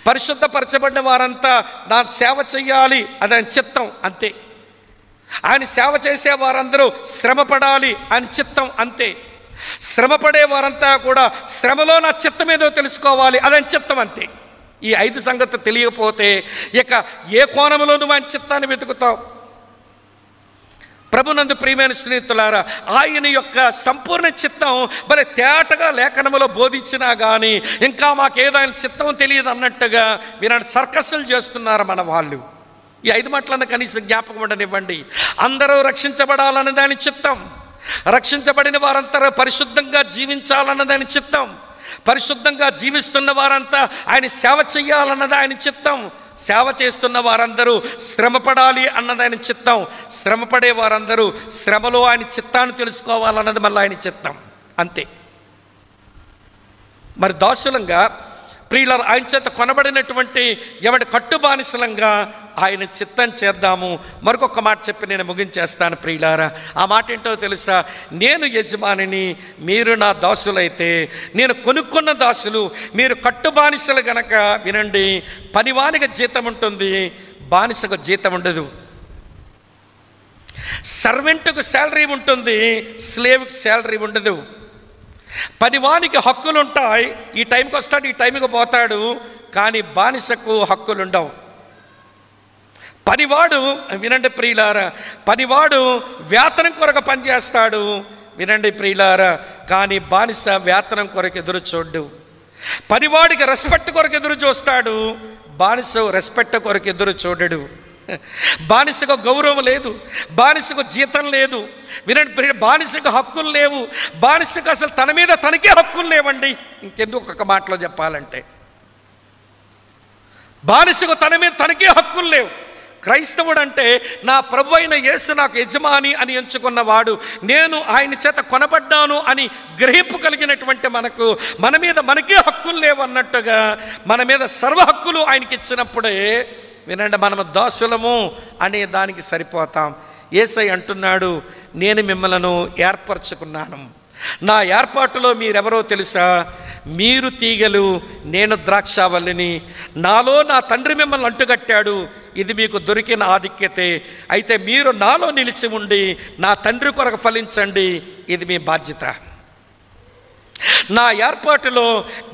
పరిశుద్ధపరచబడిన వారంతా నా సేవ చెయ్యాలి, అదని చిత్తం, అంతే. ఆయన సేవ చేసే వారందరూ శ్రమపడాలి అని చిత్తం, అంతే. శ్రమపడే వారంతా కూడా శ్రమలో నా చిత్తం ఏదో తెలుసుకోవాలి, అదని చిత్తం, అంతే. ఈ 5 సంగతులు తెలియకపోతే ఇక ఏ కోణంలో నువ్వు ఆయన చిత్తాన్ని వెతుకుతావు? ప్రభునందు ప్రియమైన స్నేహితులారా, ఆయన యొక్క సంపూర్ణ చిత్తం మరి తేటగా లేఖనములో బోధించినా కానీ ఇంకా మాకేదో ఆయన చిత్తం తెలియదు అన్నట్టుగా వినండి సర్కస్సులు చేస్తున్నారు మన వాళ్ళు. ఈ 5 మాటలను కనీసం జ్ఞాపకం ఉండనివ్వండి. అందరూ రక్షించబడాలన్నది ఆయన చిత్తం, రక్షించబడిన వారంతా పరిశుద్ధంగా జీవించాలన్నది ఆయన చిత్తం, పరిశుద్ధంగా జీవిస్తున్న వారంతా ఆయన సేవ చెయ్యాలన్నది ఆయన చిత్తం, సేవ చేస్తున్న వారందరూ శ్రమపడాలి అన్నది ఆయన చిత్తం, శ్రమపడే వారందరూ శ్రమలో ఆయన చిత్తాన్ని తెలుసుకోవాలన్నది మళ్ళీ ఆయన చిత్తం, అంతే. మరి దాసులంగా ప్రియులారా, ఆయన చేత కొనబడినటువంటి ఎవడి కట్టుబానిసలంగా ఆయన చిత్తం చేద్దాము. మరొక మాట చెప్పి నేను ముగించేస్తాను ప్రియులారా. ఆ మాట ఏంటో తెలుసా? నేను యజమానిని, మీరు నా దాసులైతే, నేను కొనుక్కున్న దాసులు, మీరు కట్టుబానిసలు గనక వినండి, పనివానికి జీతం ఉంటుంది, బానిసకు జీతం ఉండదు. సర్వెంట్కు శాలరీ ఉంటుంది, స్లేవ్కి శాలరీ ఉండదు. పనివానికి హక్కులు ఉంటాయి, ఈ టైంకి వస్తాడు, ఈ టైంకి పోతాడు, కానీ బానిసకు హక్కులు ఉండవు. పనివాడు వినండి ప్రియులారా, పనివాడు వేతనం కొరకు పనిచేస్తాడు, వినండి ప్రియులారా, కానీ బానిస వేతనం కొరకు ఎదురు చూడ్డు. పనివాడికి రెస్పెక్ట్ కొరకు ఎదురు చూస్తాడు, బానిస రెస్పెక్ట్ కొరకు ఎదురు చూడడు. బానిసకు గౌరవం లేదు, బానిసకు జీతం లేదు, వినండి, బానిసకు హక్కులు లేవు, బానిసకు అసలు తన మీద తనకే హక్కులు లేవండి. ఇంకెందుకు ఒక మాటలో చెప్పాలంటే, బానిసకు తన మీద తనకే హక్కులు లేవు. క్రైస్తవుడు అంటే నా ప్రభు అయిన యేసు నాకు యజమాని అని ఎంచుకున్నవాడు, నేను ఆయన చేత కొనబడ్డాను అని గ్రహింపు కలిగినటువంటి మనకు మన మీద మనకే హక్కులు లేవు అన్నట్టుగా మన మీద సర్వ హక్కులు ఆయనకి ఇచ్చినప్పుడే వినండి మనము దాసులము అనే దానికి సరిపోతాం. యేసయ్య అంటున్నాడు, నేను మిమ్మలను ఏర్పరచుకున్నాను. నా ఏర్పాటులో మీరెవరో తెలుసా? మీరు తీగలు, నేను ద్రాక్షావల్లిని. నాలో నా తండ్రి మిమ్మల్ని అంటుగట్టాడు, ఇది మీకు దొరికిన ఆధిక్యతే. అయితే మీరు నాలో నిలిచి ఉండి నా తండ్రి కొరకు ఫలించండి, ఇది మీ బాధ్యత. నా ఏర్పాటులో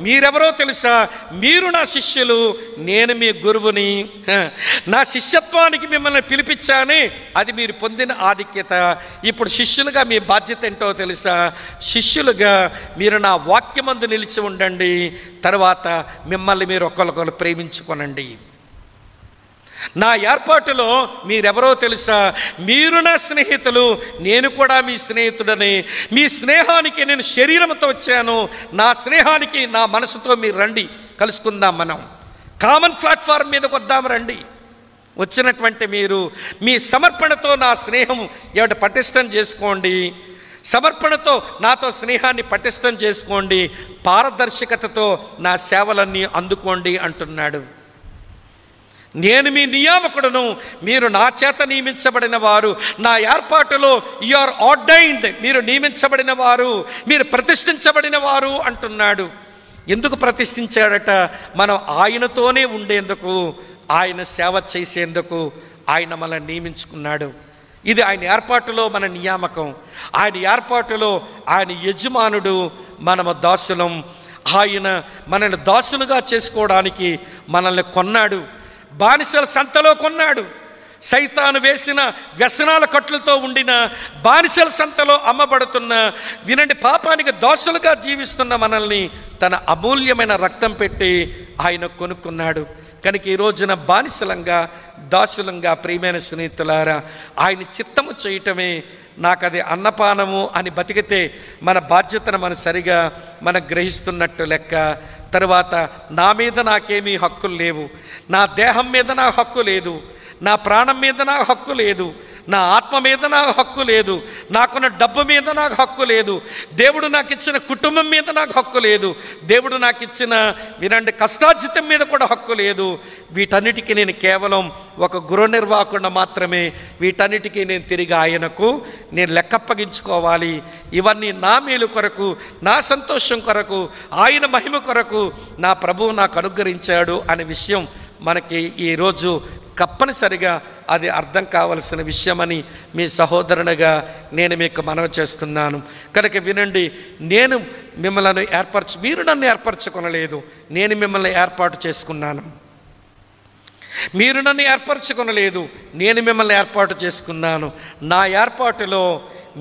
మీరెవరో తెలుసా? మీరు నా శిష్యులు, నేను మీ గురువుని. నా శిష్యత్వానికి మిమ్మల్ని పిలిపించానే, అది మీరు పొందిన ఆధిక్యత. ఇప్పుడు శిష్యులుగా మీ బాధ్యత ఏంటో తెలుసా? శిష్యులుగా మీరు నా వాక్యమందు నిలిచి ఉండండి, తర్వాత మిమ్మల్ని మీరు ఒకరికొకరు ప్రేమించుకొనండి. నా ఏర్పాటులో మీరెవరో తెలుసా? మీరు నా స్నేహితులు, నేను కూడా మీ స్నేహితుడని. మీ స్నేహానికి నేను శరీరంతో వచ్చాను, నా స్నేహానికి నా మనసుతో మీరు రండి, కలుసుకుందాం, మనం కామన్ ప్లాట్ఫామ్ మీదకి వద్దాం రండి. వచ్చినటువంటి మీరు మీ సమర్పణతో నా స్నేహం ఏమిటి పటిష్టం చేసుకోండి, సమర్పణతో నాతో స్నేహాన్ని పటిష్టం చేసుకోండి, పారదర్శకతతో నా సేవలన్నీ అందుకోండి అంటున్నాడు. నేను మీ నియామకుడును, మీరు నా చేత నియమించబడిన వారు. నా ఏర్పాటులో యు ఆర్ ఆర్డైన్డ్, మీరు నియమించబడిన వారు, మీరు ప్రతిష్ఠించబడిన వారు అంటున్నాడు. ఎందుకు ప్రతిష్ఠించాడట? మనం ఆయనతోనే ఉండేందుకు, ఆయన సేవ చేసేందుకు ఆయన మనల్ని నియమించుకున్నాడు. ఇది ఆయన ఏర్పాటులో మన నియామకం. ఆయన ఏర్పాటులో ఆయన యజమానుడు, మనము దాసులం. ఆయన మనల్ని దాసులుగా చేసుకోవడానికి మనల్ని కొన్నాడు, బానిసల సంతలో కొన్నాడు. సైతాను వేసిన వ్యసనాల కట్లతో ఉండిన బానిసల సంతలో అమ్మబడుతున్న, వినండి, పాపానికి దాసులుగా జీవిస్తున్న మనల్ని తన అమూల్యమైన రక్తం పెట్టి ఆయన కొనుక్కున్నాడు. కనుక ఈ రోజున బానిసలంగా, దాసులంగా ప్రియమైన స్నేహితులారా, ఆయన చిత్తము చేయటమే నాకు అది అన్నపానము అని బతికితే మన బాధ్యతను మనం సరిగా మనం గ్రహిస్తున్నట్టు లెక్క. తరువాత నా మీద నాకేమీ హక్కులు లేవు, నా దేహం మీద నా హక్కు లేదు, నా ప్రాణం మీద నా హక్కు లేదు, నా ఆత్మ మీద నాకు హక్కు లేదు, నాకున్న డబ్బు మీద నాకు హక్కు లేదు, దేవుడు నాకు ఇచ్చిన కుటుంబం మీద నాకు హక్కు లేదు, దేవుడు నాకు ఇచ్చిన వినండి కష్టార్జితం మీద కూడా హక్కు లేదు. వీటన్నిటికీ నేను కేవలం ఒక గృహ నిర్వాహకుడిని మాత్రమే. వీటన్నిటికీ నేను తిరిగి ఆయనకు నేను లెక్కప్పగించుకోవాలి. ఇవన్నీ నా మేలు కొరకు, నా సంతోషం కొరకు, ఆయన మహిమ కొరకు నా ప్రభువు నాకు అనుగ్రహించాడు అనే విషయం మనకి ఈరోజు తప్పనిసరిగా అది అర్థం కావలసిన విషయమని మీ సహోదరునిగా నేను మీకు మనవి చేస్తున్నాను. కనుక వినండి, నేను మిమ్మల్ని మీరు నన్ను ఏర్పరచుకొనలేదు, నేను మిమ్మల్ని ఏర్పాటు చేసుకున్నాను. మీరు నన్ను ఏర్పరచుకొనలేదు, నేను మిమ్మల్ని ఏర్పాటు చేసుకున్నాను. నా ఏర్పాటులో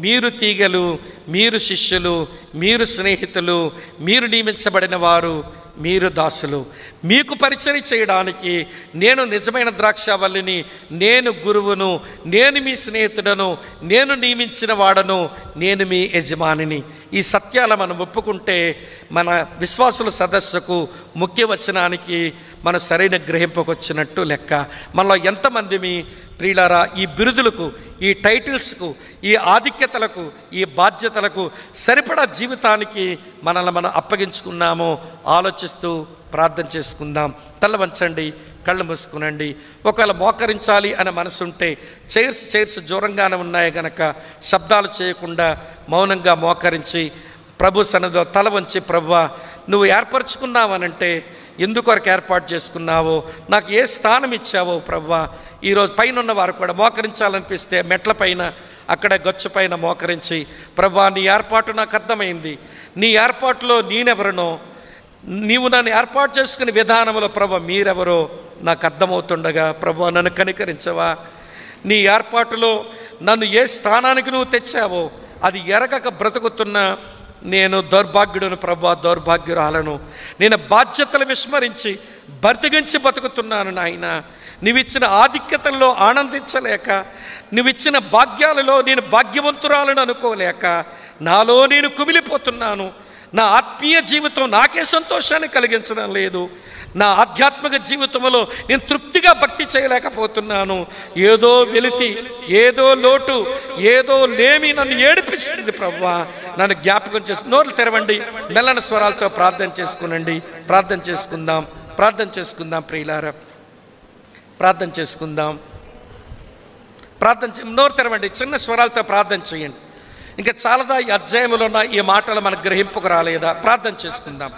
మీరు తీగలు, మీరు శిష్యులు, మీరు స్నేహితులు, మీరు నియమించబడిన వారు, మీరు దాసులు. మీకు పరిచయం చేయడానికి నేను నిజమైన ద్రాక్షావల్లిని, నేను గురువును, నేను మీ స్నేహితుడను, నేను నియమించిన వాడను, నేను మీ యజమానిని. ఈ సత్యాలు మనం ఒప్పుకుంటే మన విశ్వాసుల సదస్సుకు ముఖ్య వచనానికి మనం సరైన గ్రహింపుకు వచ్చినట్టు లెక్క. మనలో ఎంతమంది ప్రియులారా, ఈ బిరుదులకు, ఈ టైటిల్స్కు, ఈ ఆధిక్యతలకు, ఈ బాధ్యతలకు సరిపడా జీవితానికి మనల్ని మనం అప్పగించుకున్నామో ఆలోచిస్తూ ప్రార్థన చేసుకుందాం. తల వంచండి, కళ్ళు మూసుకునండి. ఒకవేళ మోకరించాలి అనే మనసు ఉంటే చైర్స్ దూరంగానే ఉన్నాయి గనక శబ్దాలు చేయకుండా మౌనంగా మోకరించి ప్రభు సన్నిధిలో తల వంచి, ప్రభువా నువ్వు ఏర్పరచుకున్నావనంటే ఎందుకొరకు ఏర్పాటు చేసుకున్నావో, నాకు ఏ స్థానం ఇచ్చావో ప్రభువా, ఈరోజు పైన ఉన్న వారు కూడా మోకరించాలనిపిస్తే మెట్ల పైన, అక్కడ గచ్చు పైన మోకరించి, ప్రభువా నీ ఏర్పాటు నాకు అర్థమైంది, నీ ఏర్పాటులో నేనెవరనో, నీవు నన్ను ఏర్పాటు చేసుకునే విధానంలో ప్రభువా మీరెవరో నాకు అర్థమవుతుండగా ప్రభువా నన్ను కనికరించవా, నీ ఏర్పాటులో నన్ను ఏ స్థానానికి నువ్వు తెచ్చావో అది ఎరగక బ్రతుకుతున్న నేను దౌర్భాగ్యుడును ప్రభువా, దౌర్భాగ్యురాలను, నేను బాధ్యతలు విస్మరించి బతికించి బతుకుతున్నాను నాయన. నువ్విచ్చిన ఆధిక్యతల్లో ఆనందించలేక, నువ్విచ్చిన భాగ్యాలలో నేను భాగ్యవంతురాలను అనుకోలేక నాలో నేను కుమిలిపోతున్నాను. నా ఆత్మీయ జీవితం నాకే సంతోషాన్ని కలిగించడం లేదు. నా ఆధ్యాత్మిక జీవితంలో నేను తృప్తిగా భక్తి చేయలేకపోతున్నాను. ఏదో వెలితి, ఏదో లోటు, ఏదో లేమి నన్ను ఏడిపిస్తుంది ప్రభువా, నన్ను జ్ఞాపకం చేసి. నోరు తెరవండి, మెల్లన స్వరాలతో ప్రార్థన చేసుకునండి. ప్రార్థన చేసుకుందాం ప్రియులారా, ప్రార్థన చేసుకుందాం. నోరు తెరవండి, చిన్న స్వరాలతో ప్రార్థన చేయండి. ఇంకా చాలాదా ఈ అధ్యాయంలో ఉన్న ఈ మాటలు మనకు గ్రహింపుకు రాలేదా? ప్రార్థన చేసుకుందాం.